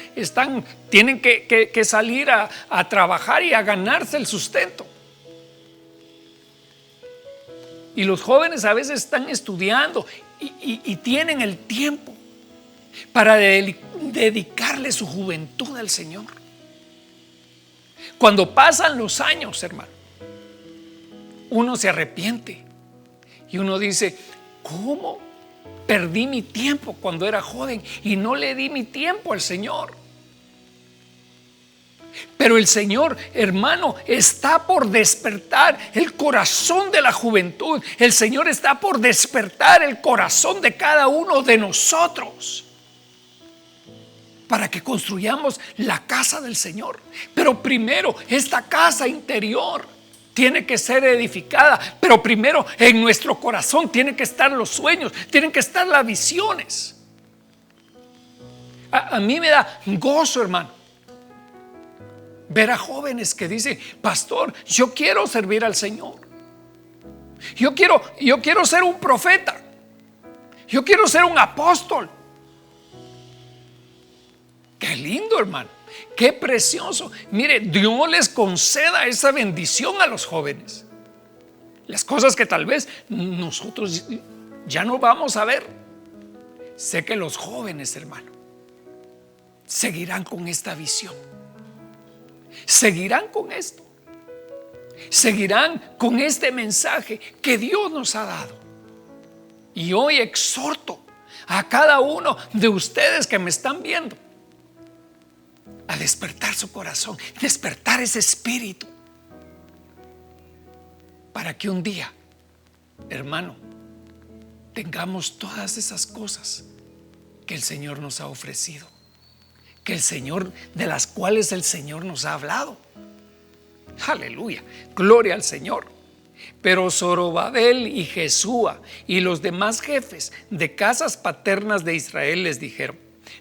A: tienen que salir a trabajar y a ganarse el sustento. Y los jóvenes a veces están estudiando y tienen el tiempo para dedicarle su juventud al Señor. Cuando pasan los años, hermano, uno se arrepiente y uno dice: ¿cómo perdí mi tiempo cuando era joven y no le di mi tiempo al Señor? Pero el Señor, hermano, está por despertar el corazón de la juventud. El Señor está por despertar el corazón de cada uno de nosotros para que construyamos la casa del Señor. Pero primero, esta casa interior tiene que ser edificada, pero primero en nuestro corazón tienen que estar los sueños, tienen que estar las visiones. A mí me da gozo, hermano, ver a jóvenes que dicen: pastor, yo quiero servir al Señor. Yo quiero ser un profeta. Yo quiero ser un apóstol. Qué lindo, hermano. Qué precioso. Mire, Dios les conceda esa bendición a los jóvenes. Las cosas que tal vez nosotros ya no vamos a ver. Sé que los jóvenes, hermano, seguirán con esta visión. Seguirán con esto. Seguirán con este mensaje que Dios nos ha dado. Y hoy exhorto a cada uno de ustedes que me están viendo a despertar su corazón, despertar ese espíritu, para que un día, hermano, tengamos todas esas cosas que el Señor nos ha ofrecido, de las cuales el Señor nos ha hablado. Aleluya, gloria al Señor. Pero Zorobabel y Jesúa y los demás jefes de casas paternas de Israel les dijeron: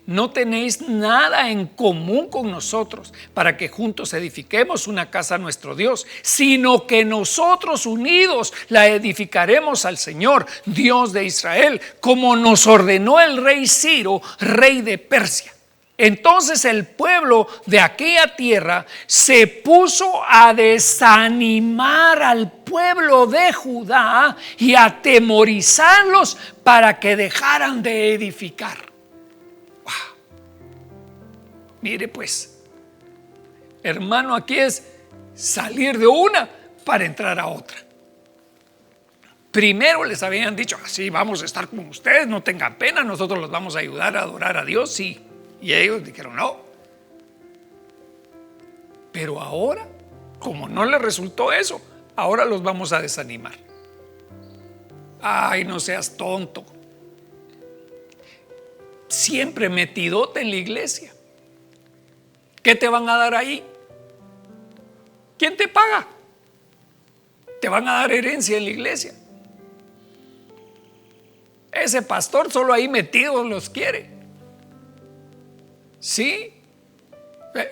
A: no tenéis nada en común con nosotros para que juntos edifiquemos una casa a nuestro Dios, sino que nosotros unidos la edificaremos al Señor, Dios de Israel, como nos ordenó el rey Ciro, rey de Persia. Entonces el pueblo de aquella tierra se puso a desanimar al pueblo de Judá y a atemorizarlos para que dejaran de edificar. ¡Wow! Mire pues, hermano, aquí es salir de una para entrar a otra. Primero les habían dicho, así vamos a estar con ustedes, no tengan pena, nosotros los vamos a ayudar a adorar a Dios, sí. Y ellos dijeron no. Pero ahora, como no les resultó eso, ahora los vamos a desanimar. Ay, no seas tonto. Siempre metidote en la iglesia. ¿Qué te van a dar ahí? ¿Quién te paga? Te van a dar herencia en la iglesia. Ese pastor solo ahí metido los quiere. Sí,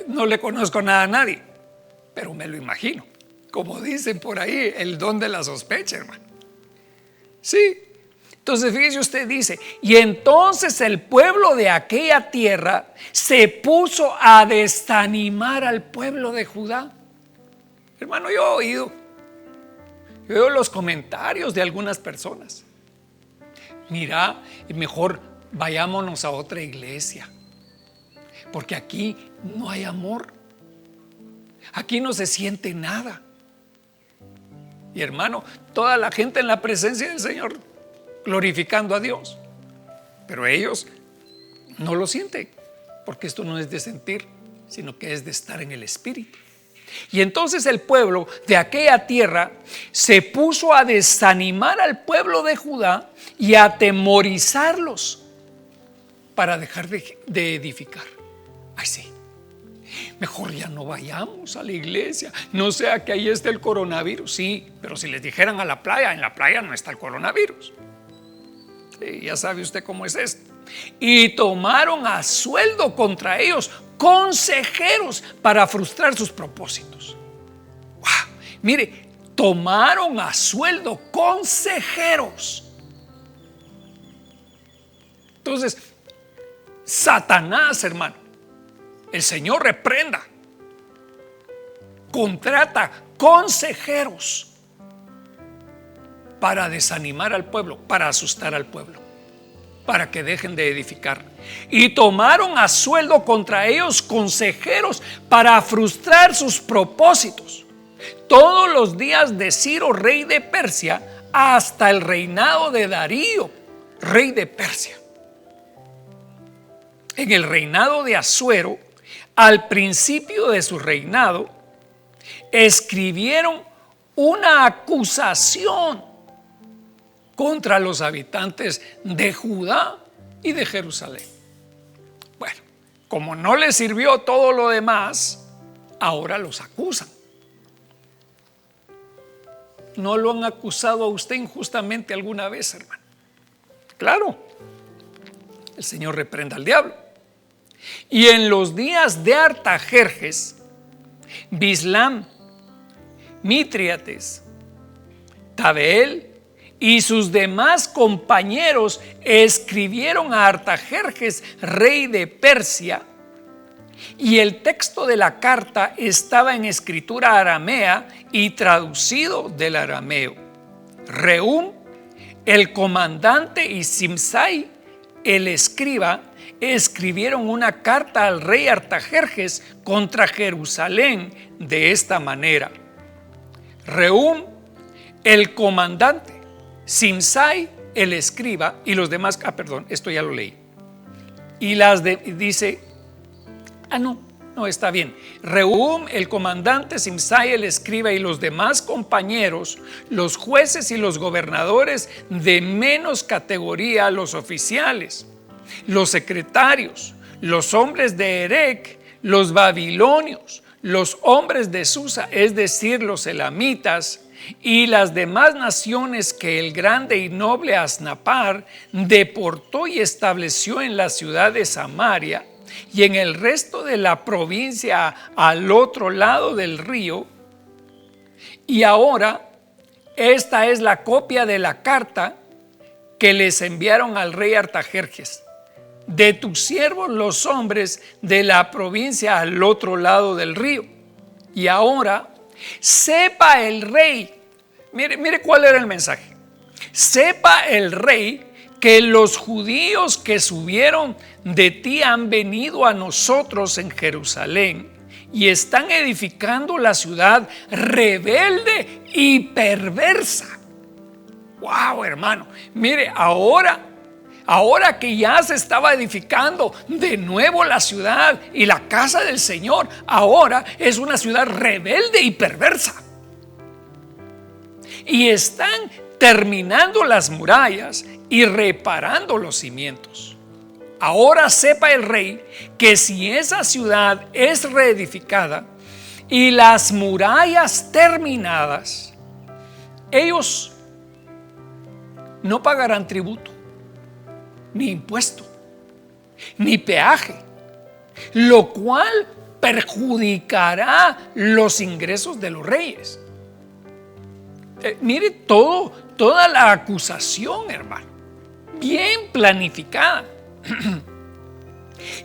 A: no le conozco nada a nadie, pero me lo imagino. Como dicen por ahí, el don de la sospecha, hermano. Sí, entonces fíjese usted, dice, y entonces el pueblo de aquella tierra se puso a desanimar al pueblo de Judá. Hermano, yo he oído los comentarios de algunas personas. Mira, mejor vayámonos a otra iglesia, porque aquí no hay amor, aquí no se siente nada. Y hermano, toda la gente en la presencia del Señor glorificando a Dios, pero ellos no lo sienten, porque esto no es de sentir, sino que es de estar en el Espíritu. Y entonces el pueblo de aquella tierra se puso a desanimar al pueblo de Judá y a atemorizarlos para dejar de edificar. Ay, sí, mejor ya no vayamos a la iglesia, no sea que ahí esté el coronavirus. Sí, pero si les dijeran a la playa, en la playa no está el coronavirus. Sí, ya sabe usted cómo es esto. Y tomaron a sueldo contra ellos consejeros para frustrar sus propósitos. ¡Wow! Mire, tomaron a sueldo consejeros. Entonces, Satanás, hermano, el Señor reprenda, contrata consejeros para desanimar al pueblo, para asustar al pueblo, para que dejen de edificar. Y tomaron a sueldo contra ellos consejeros para frustrar sus propósitos. Todos los días de Ciro, rey de Persia, hasta el reinado de Darío, rey de Persia. En el reinado de Asuero, al principio de su reinado, escribieron una acusación contra los habitantes de Judá y de Jerusalén. Bueno, como no les sirvió todo lo demás, ahora los acusan. ¿No lo han acusado a usted injustamente alguna vez, hermano? Claro, el Señor reprenda al diablo. Y en los días de Artajerjes, Bislam, Mitrídates, Tabeel y sus demás compañeros escribieron a Artajerjes, rey de Persia, y el texto de la carta estaba en escritura aramea y traducido del arameo. Rehum, el comandante, y Simsai, el escriba, escribieron una carta al rey Artajerjes contra Jerusalén de esta manera: Rehum, el comandante, Simsai, el escriba, y los demás, esto ya lo leí. Y dice, no está bien. Rehum, el comandante, Simsai, el escriba, y los demás compañeros, los jueces y los gobernadores de menos categoría, los oficiales, los secretarios, los hombres de Erec, los babilonios, los hombres de Susa, es decir, los elamitas, y las demás naciones que el grande y noble Asnapar deportó y estableció en la ciudad de Samaria y en el resto de la provincia al otro lado del río. Y ahora esta es la copia de la carta que les enviaron al rey Artajerjes: de tus siervos los hombres de la provincia al otro lado del río. Y ahora sepa el rey, mire cuál era el mensaje: sepa el rey que los judíos que subieron de ti han venido a nosotros en Jerusalén y están edificando la ciudad rebelde y perversa. Wow, hermano, mire, ahora que ya se estaba edificando de nuevo la ciudad y la casa del Señor, ahora es una ciudad rebelde y perversa. Y están terminando las murallas y reparando los cimientos. Ahora sepa el rey que si esa ciudad es reedificada y las murallas terminadas, ellos no pagarán tributo, ni impuesto, ni peaje, lo cual perjudicará los ingresos de los reyes. Mire toda la acusación, hermano, bien planificada.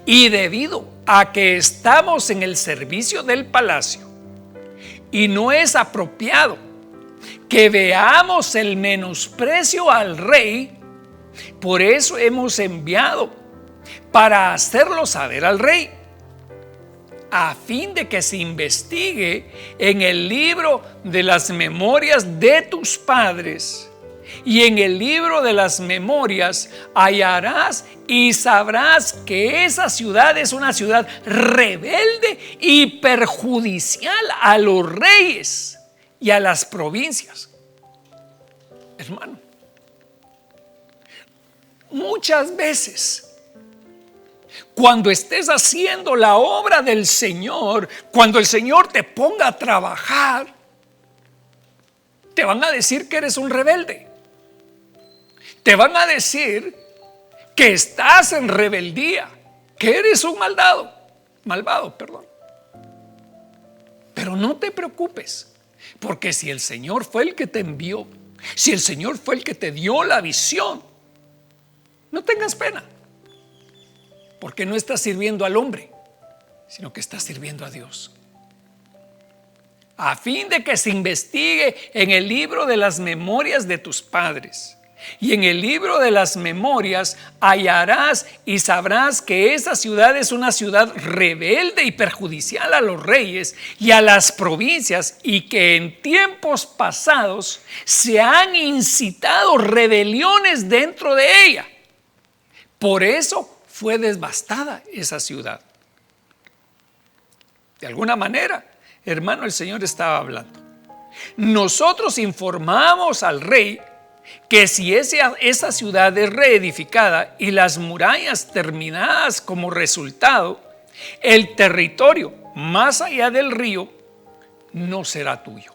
A: Y debido a que estamos en el servicio del palacio y no es apropiado que veamos el menosprecio al rey, por eso hemos enviado para hacerlo saber al rey, a fin de que se investigue en el libro de las memorias de tus padres, y en el libro de las memorias hallarás y sabrás que esa ciudad es una ciudad rebelde y perjudicial a los reyes y a las provincias. Hermano, muchas veces, cuando estés haciendo la obra del Señor, cuando el Señor te ponga a trabajar, te van a decir que eres un rebelde. Te van a decir que estás en rebeldía, que eres un malvado. Pero no te preocupes, porque si el Señor fue el que te envió, si el Señor fue el que te dio la visión, no tengas pena, porque no estás sirviendo al hombre, sino que estás sirviendo a Dios. A fin de que se investigue en el libro de las memorias de tus padres. Y en el libro de las memorias hallarás y sabrás que esa ciudad es una ciudad rebelde y perjudicial a los reyes y a las provincias, y que en tiempos pasados se han incitado rebeliones dentro de ella. Por eso fue devastada esa ciudad. De alguna manera, hermano, el Señor estaba hablando. Nosotros informamos al rey que si esa ciudad es reedificada y las murallas terminadas como resultado, el territorio más allá del río no será tuyo.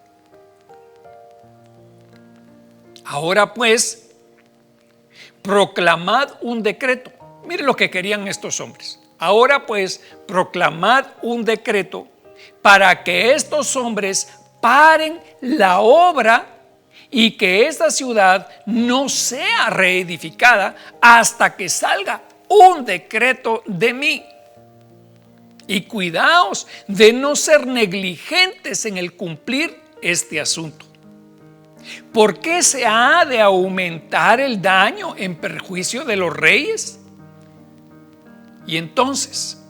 A: Ahora pues, proclamad un decreto. Mire lo que querían estos hombres. Ahora pues, proclamad un decreto para que estos hombres paren la obra y que esta ciudad no sea reedificada hasta que salga un decreto de mí. Y cuidaos de no ser negligentes en el cumplir este asunto. ¿Por qué se ha de aumentar el daño en perjuicio de los reyes? Y entonces,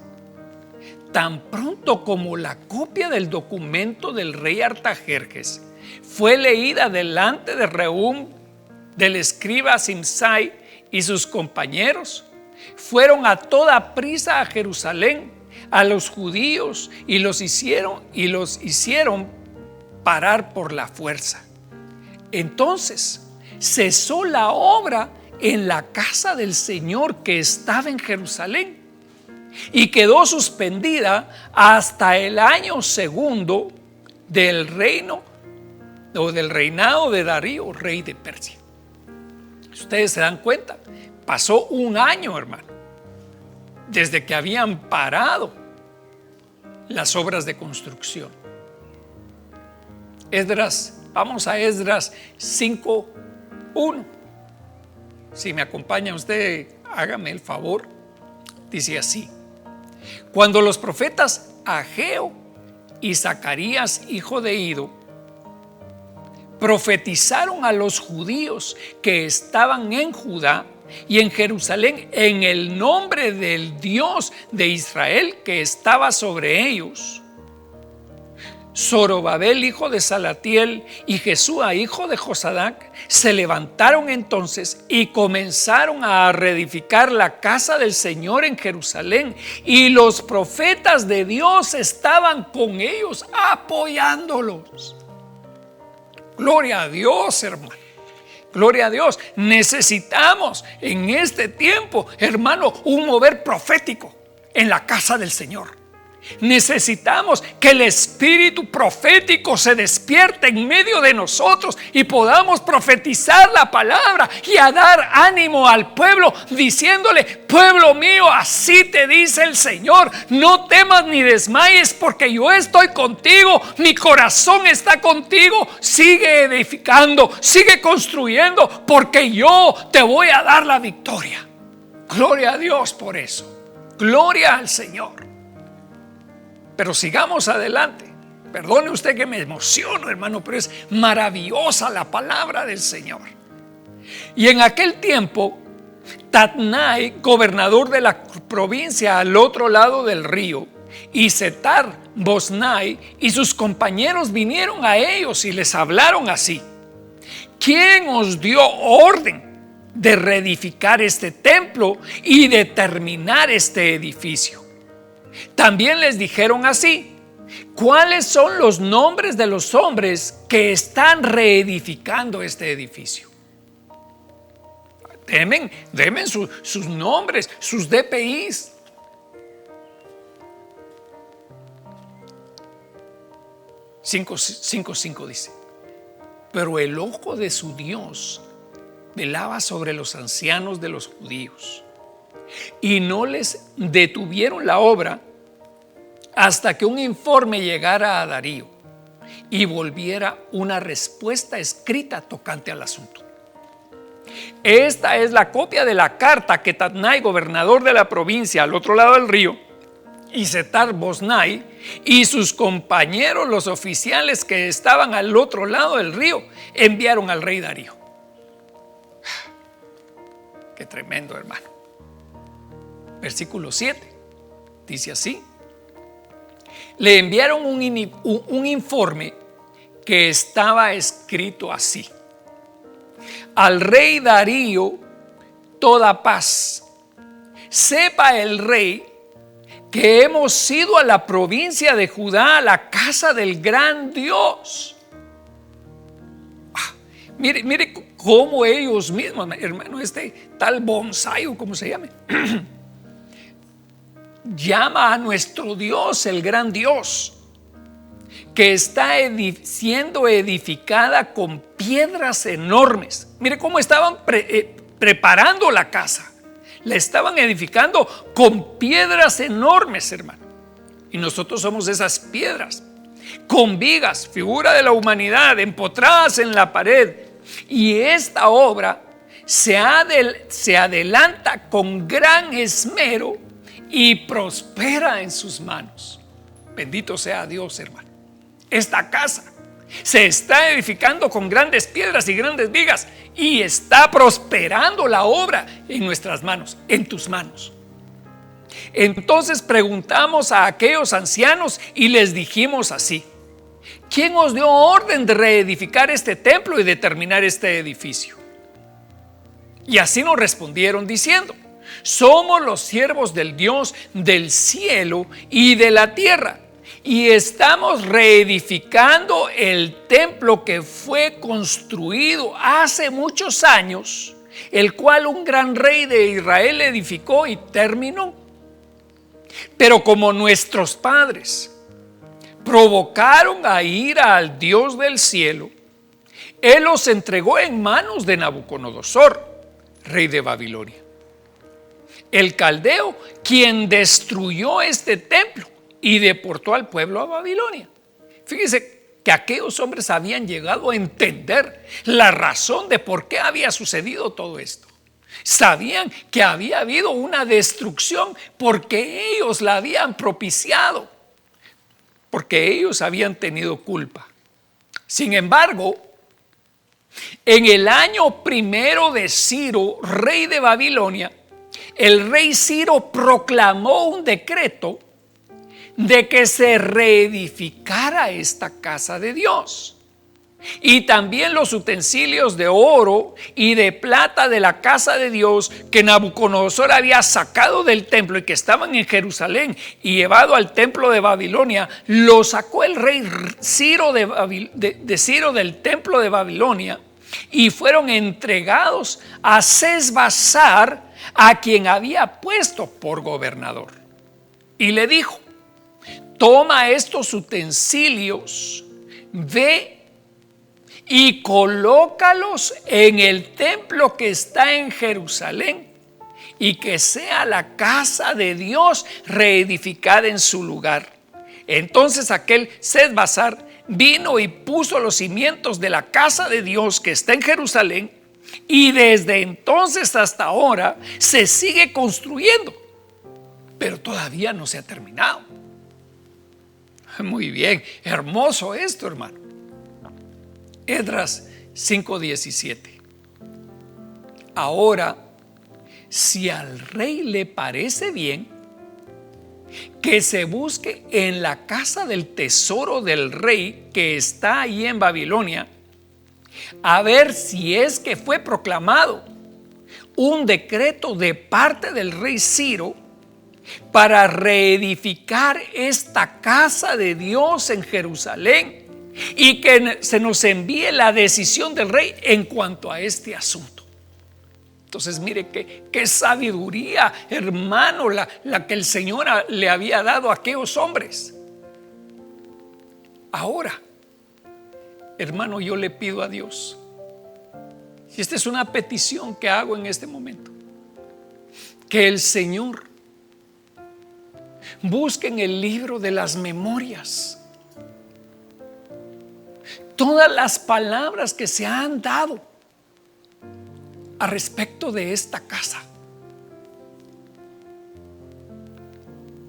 A: tan pronto como la copia del documento del rey Artajerjes fue leída delante de Rehum, del escriba Simsai y sus compañeros, fueron a toda prisa a Jerusalén, a los judíos, y los hicieron parar por la fuerza. Entonces cesó la obra en la casa del Señor que estaba en Jerusalén, y quedó suspendida hasta el año segundo del reino o del reinado de Darío, rey de Persia. Ustedes se dan cuenta, pasó un año, hermano, desde que habían parado las obras de construcción. Esdras, vamos a Esdras 5:1. Si me acompaña usted, hágame el favor. Dice así: cuando los profetas Ageo y Zacarías, hijo de Ido, profetizaron a los judíos que estaban en Judá y en Jerusalén en el nombre del Dios de Israel que estaba sobre ellos, Zorobabel, hijo de Salatiel, y Jesúa, hijo de Josadac, se levantaron entonces y comenzaron a reedificar la casa del Señor en Jerusalén, y los profetas de Dios estaban con ellos apoyándolos. Gloria a Dios, hermano. Gloria a Dios. Necesitamos en este tiempo, hermano, un mover profético en la casa del Señor. Necesitamos que el espíritu profético se despierte en medio de nosotros y podamos profetizar la palabra y a dar ánimo al pueblo, diciéndole: pueblo mío, así te dice el Señor, no temas ni desmayes, porque yo estoy contigo, mi corazón está contigo, sigue edificando, sigue construyendo, porque yo te voy a dar la victoria. Gloria a Dios por eso, gloria al Señor. Pero sigamos adelante. Perdone usted que me emociono, hermano, pero es maravillosa la palabra del Señor. Y en aquel tiempo, Tatnai, gobernador de la provincia al otro lado del río, y Setar Boznai y sus compañeros vinieron a ellos y les hablaron así: ¿quién os dio orden de reedificar este templo y de terminar este edificio? También les dijeron así: ¿cuáles son los nombres de los hombres que están reedificando este edificio? Denme sus nombres, sus DPIs. 5:5 dice: pero el ojo de su Dios velaba sobre los ancianos de los judíos, y no les detuvieron la obra hasta que un informe llegara a Darío y volviera una respuesta escrita tocante al asunto. Esta es la copia de la carta que Tatnai, gobernador de la provincia al otro lado del río, y Setar Boznai y sus compañeros, los oficiales que estaban al otro lado del río, enviaron al rey Darío. Qué tremendo, hermano. Versículo 7 dice así: le enviaron un informe que estaba escrito así: al rey Darío, toda paz. Sepa el rey que hemos ido a la provincia de Judá, a la casa del gran Dios. Mire cómo ellos mismos, hermano, este tal Bonsai, o como se llame, llama a nuestro Dios el gran Dios, que está siendo edificada con piedras enormes. Mire cómo estaban preparando la casa. La estaban edificando con piedras enormes, hermano. Y nosotros somos esas piedras, con vigas, figura de la humanidad, empotradas en la pared. Y esta obra se adelanta con gran esmero y prospera en sus manos. Bendito sea Dios, hermano. Esta casa se está edificando con grandes piedras y grandes vigas, y está prosperando la obra en nuestras manos, en tus manos. Entonces preguntamos a aquellos ancianos y les dijimos así: ¿quién os dio orden de reedificar este templo y de terminar este edificio? Y así nos respondieron diciendo: somos los siervos del Dios del cielo y de la tierra, y estamos reedificando el templo que fue construido hace muchos años, el cual un gran rey de Israel edificó y terminó. Pero como nuestros padres provocaron a ira al Dios del cielo, Él los entregó en manos de Nabucodonosor, rey de Babilonia, el caldeo, quien destruyó este templo y deportó al pueblo a Babilonia. Fíjese que aquellos hombres habían llegado a entender la razón de por qué había sucedido todo esto. Sabían que había habido una destrucción porque ellos la habían propiciado, porque ellos habían tenido culpa. Sin embargo, en el año primero de Ciro, rey de Babilonia, el rey Ciro proclamó un decreto de que se reedificara esta casa de Dios. Y también los utensilios de oro y de plata de la casa de Dios que Nabucodonosor había sacado del templo y que estaban en Jerusalén y llevado al templo de Babilonia, lo sacó el rey Ciro de Ciro del templo de Babilonia y fueron entregados a Sesbazar, a quien había puesto por gobernador. Y le dijo: toma estos utensilios, ve y colócalos en el templo que está en Jerusalén, y que sea la casa de Dios reedificada en su lugar. Entonces aquel Sesbazar vino y puso los cimientos de la casa de Dios que está en Jerusalén, y desde entonces hasta ahora se sigue construyendo, pero todavía no se ha terminado. Muy bien, hermoso esto, hermano. Esdras 5:17. Ahora, si al rey le parece bien, que se busque en la casa del tesoro del rey que está ahí en Babilonia, a ver si es que fue proclamado un decreto de parte del rey Ciro para reedificar esta casa de Dios en Jerusalén, y que se nos envíe la decisión del rey en cuanto a este asunto. Entonces mire qué sabiduría, hermano, la que el Señor le había dado a aquellos hombres. Ahora, hermano, yo le pido a Dios, y esta es una petición que hago en este momento, que el Señor busque en el libro de las memorias todas las palabras que se han dado a respecto de esta casa,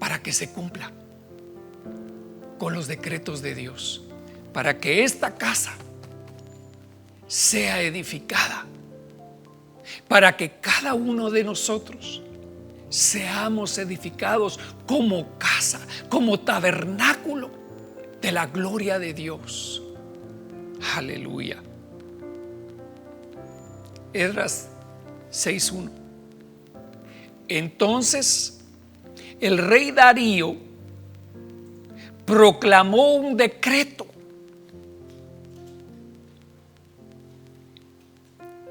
A: para que se cumpla con los decretos de Dios, para que esta casa sea edificada, para que cada uno de nosotros seamos edificados como casa, como tabernáculo de la gloria de Dios. Aleluya. Esdras 6:1. Entonces el rey Darío proclamó un decreto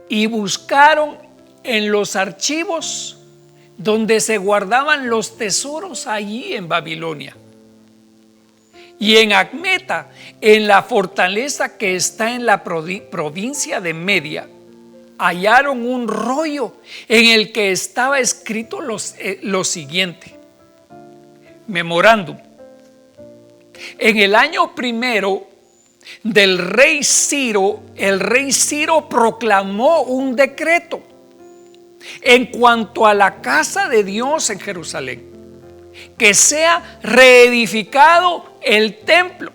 A: y buscaron en los archivos donde se guardaban los tesoros allí en Babilonia, y en Acmeta, en la fortaleza que está en la provincia de Media, hallaron un rollo en el que estaba escrito lo siguiente: memorándum. En el año primero del rey Ciro, el rey Ciro proclamó un decreto en cuanto a la casa de Dios en Jerusalén, que sea reedificado el templo,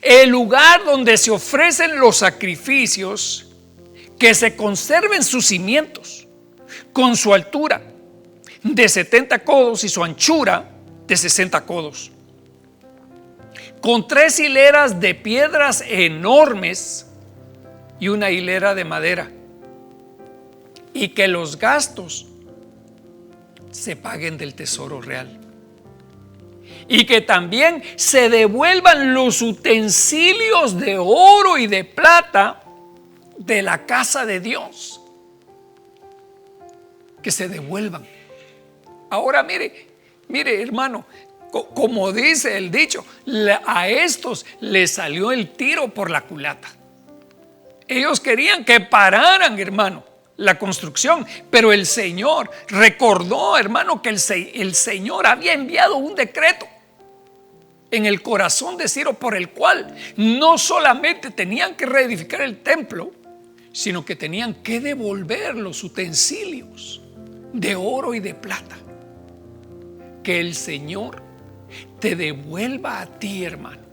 A: el lugar donde se ofrecen los sacrificios, que se conserven sus cimientos con su altura de 70 codos y su anchura de 60 codos, con 3 hileras de piedras enormes y una hilera de madera, y que los gastos se paguen del tesoro real, y que también se devuelvan los utensilios de oro y de plata de la casa de Dios, que se devuelvan. Ahora mire hermano, como dice el dicho, a estos les salió el tiro por la culata. Ellos querían que pararan, hermano, la construcción, pero el Señor recordó, hermano, que el Señor había enviado un decreto en el corazón de Ciro por el cual no solamente tenían que reedificar el templo, sino que tenían que devolver los utensilios de oro y de plata. Que el Señor te devuelva a ti, hermano,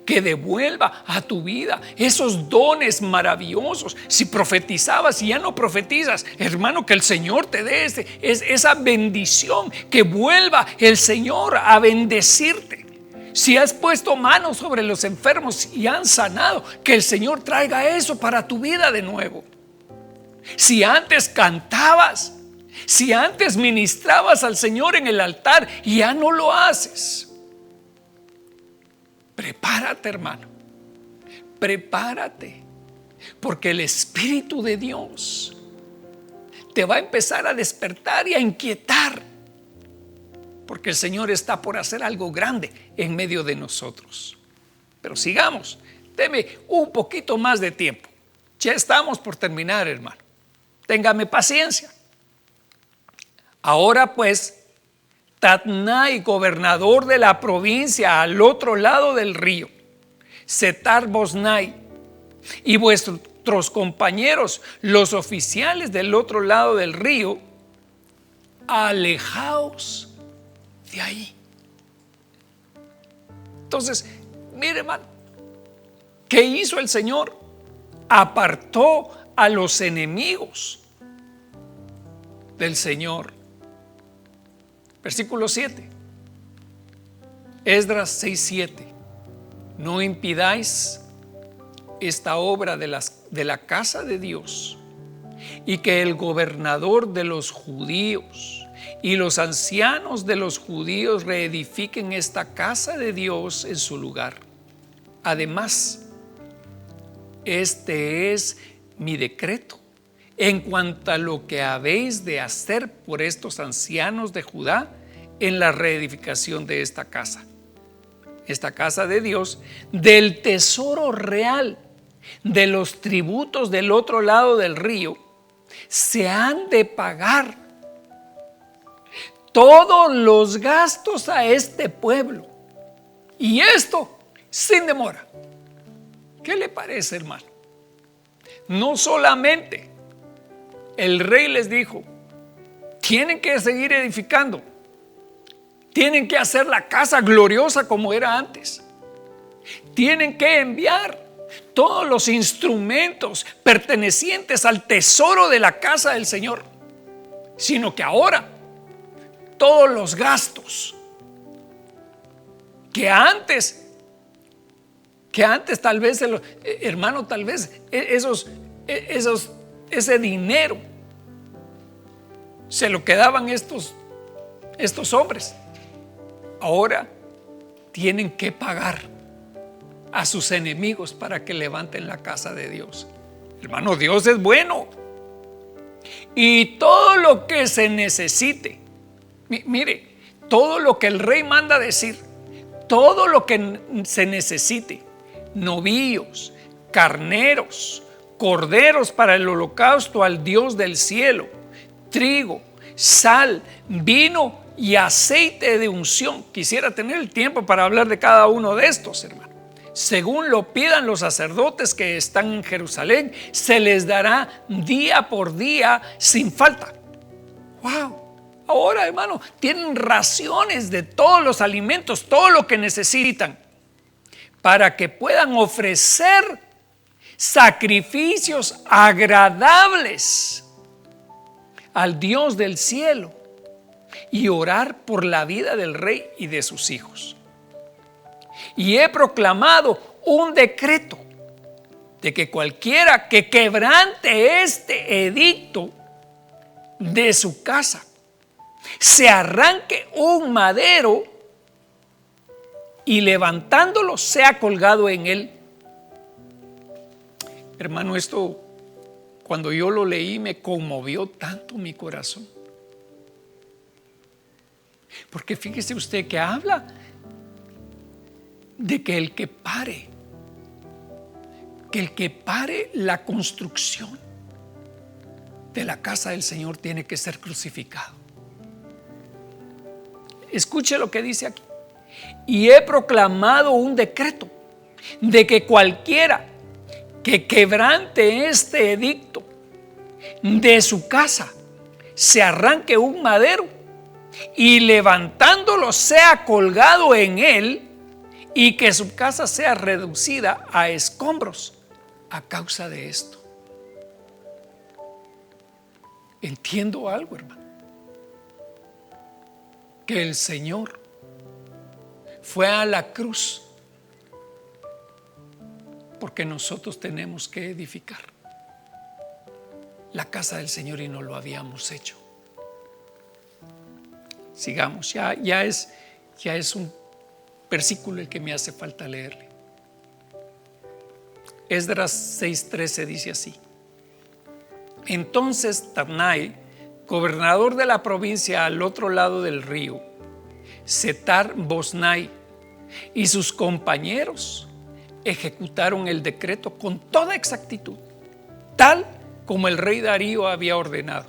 A: que devuelva a tu vida esos dones maravillosos. Si profetizabas y ya no profetizas, hermano, que el Señor te dé esa bendición, que vuelva el Señor a bendecirte. Si has puesto manos sobre los enfermos y han sanado, que el Señor traiga eso para tu vida de nuevo. Si antes cantabas, si antes ministrabas al Señor en el altar y ya no lo haces, prepárate, hermano, prepárate, porque el Espíritu de Dios te va a empezar a despertar y a inquietar, porque el Señor está por hacer algo grande en medio de nosotros. Pero sigamos, deme un poquito más de tiempo. Ya estamos por terminar, hermano. Téngame paciencia. Ahora pues, Tatnai, gobernador de la provincia al otro lado del río, Setar-Boznai, y vuestros compañeros, los oficiales del otro lado del río, alejaos de ahí. Entonces, mire, hermano, ¿qué hizo el Señor? Apartó a los enemigos del Señor. Versículo 7. Esdras 6:7. No impidáis esta obra de la casa de Dios, y que el gobernador de los judíos y los ancianos de los judíos reedifiquen esta casa de Dios en su lugar. Además, este es mi decreto en cuanto a lo que habéis de hacer por estos ancianos de Judá en la reedificación de esta casa de Dios, del tesoro real, de los tributos del otro lado del río, se han de pagar todos los gastos a este pueblo, y esto sin demora. ¿Qué le parece, hermano? No solamente el rey les dijo, tienen que seguir edificando, tienen que hacer la casa gloriosa como era antes, tienen que enviar todos los instrumentos pertenecientes al tesoro de la casa del Señor, sino que ahora todos los gastos que antes tal vez, hermano, tal vez ese dinero se lo quedaban estos hombres. Ahora tienen que pagar a sus enemigos para que levanten la casa de Dios. Hermano, Dios es bueno. Y todo lo que se necesite, mire, todo lo que el rey manda decir, todo lo que se necesite, novillos, carneros, corderos para el holocausto al Dios del cielo, trigo, sal, vino y aceite de unción. Quisiera tener el tiempo para hablar de cada uno de estos, hermano. Según lo pidan los sacerdotes que están en Jerusalén, se les dará día por día sin falta. ¡Wow! Ahora, hermano, tienen raciones de todos los alimentos, todo lo que necesitan, para que puedan ofrecer sacrificios agradables al Dios del cielo y orar por la vida del rey y de sus hijos. Y he proclamado un decreto de que cualquiera que quebrante este edicto de su casa, se arranque un madero y levantándolo sea colgado en él. Hermano, esto cuando yo lo leí me conmovió tanto mi corazón, porque fíjese usted que habla de que el que pare, que el que pare la construcción de la casa del Señor tiene que ser crucificado. Escuche lo que dice aquí. Y he proclamado un decreto de que cualquiera que quebrante este edicto, de su casa se arranque un madero y levantándolo sea colgado en él, y que su casa sea reducida a escombros a causa de esto. Entiendo algo, hermano, que el Señor fue a la cruz porque nosotros tenemos que edificar la casa del Señor y no lo habíamos hecho. Sigamos, ya es un versículo el que me hace falta leerle. Esdras 6:13 dice así: entonces Tatnai, gobernador de la provincia al otro lado del río, Setar-Boznai, y sus compañeros ejecutaron el decreto con toda exactitud, tal como el rey Darío había ordenado.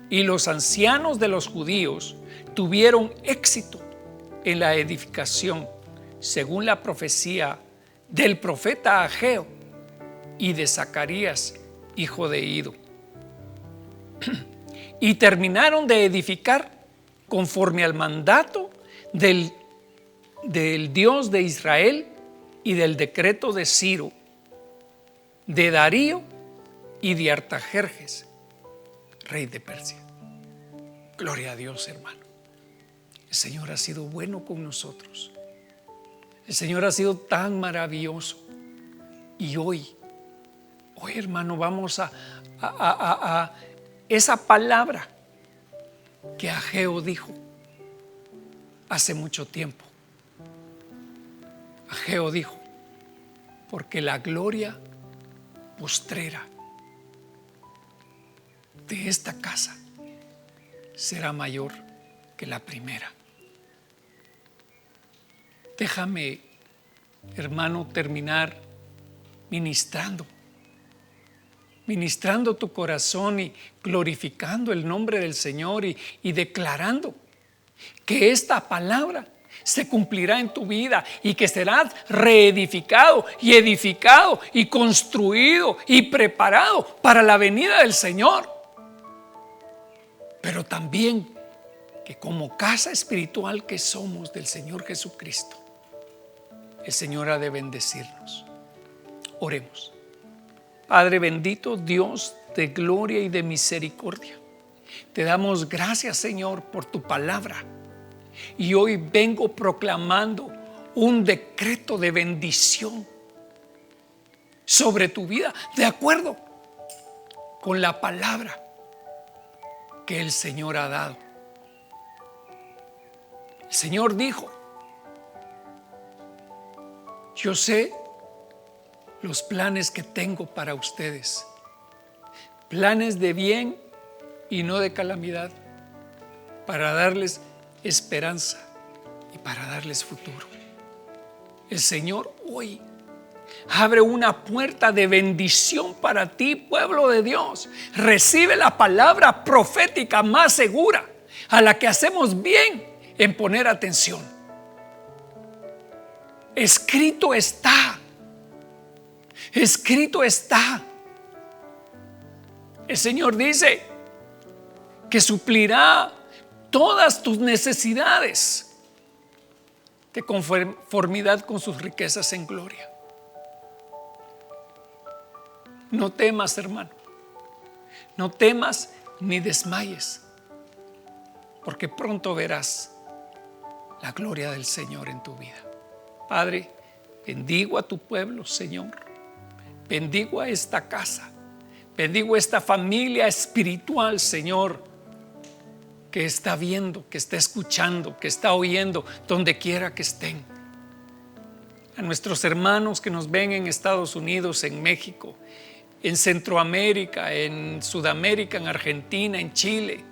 A: Y los ancianos de los judíos tuvieron éxito en la edificación, según la profecía del profeta Ageo y de Zacarías, hijo de Ido. Y terminaron de edificar conforme al mandato del Dios de Israel y del decreto de Ciro, de Darío y de Artajerjes, rey de Persia. Gloria a Dios, hermano. El Señor ha sido bueno con nosotros. El Señor ha sido tan maravilloso. Y hoy, hermano, vamos a esa palabra que Ageo dijo hace mucho tiempo. Ageo dijo: porque la gloria postrera de esta casa será mayor que la primera. Déjame, hermano, terminar ministrando tu corazón y glorificando el nombre del Señor y declarando que esta palabra se cumplirá en tu vida y que serás reedificado y edificado y construido y preparado para la venida del Señor. Pero también que como casa espiritual que somos del Señor Jesucristo, el Señor ha de bendecirnos. Oremos. Padre bendito, Dios de gloria y de misericordia, te damos gracias, Señor, por tu palabra. Y hoy vengo proclamando un decreto de bendición sobre tu vida, de acuerdo con la palabra que el Señor ha dado. El Señor dijo: yo sé los planes que tengo para ustedes, planes de bien y no de calamidad, para darles esperanza y para darles futuro. El Señor hoy abre una puerta de bendición para ti, pueblo de Dios. Recibe la palabra profética más segura, a la que hacemos bien en poner atención. Escrito está. Escrito está. El Señor dice que suplirá todas tus necesidades de conformidad con sus riquezas en gloria. No temas, hermano. No temas ni desmayes, porque pronto verás la gloria del Señor en tu vida. Padre, bendigo a tu pueblo, Señor. Bendigo a esta casa. Bendigo a esta familia espiritual, Señor, que está viendo, que está escuchando, que está oyendo, donde quiera que estén. A nuestros hermanos que nos ven en Estados Unidos, en México, en Centroamérica, en Sudamérica, en Argentina, en Chile,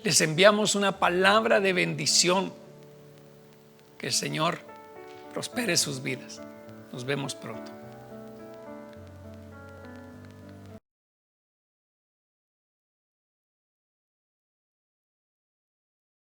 A: les enviamos una palabra de bendición. Que el Señor prospere sus vidas. Nos vemos pronto.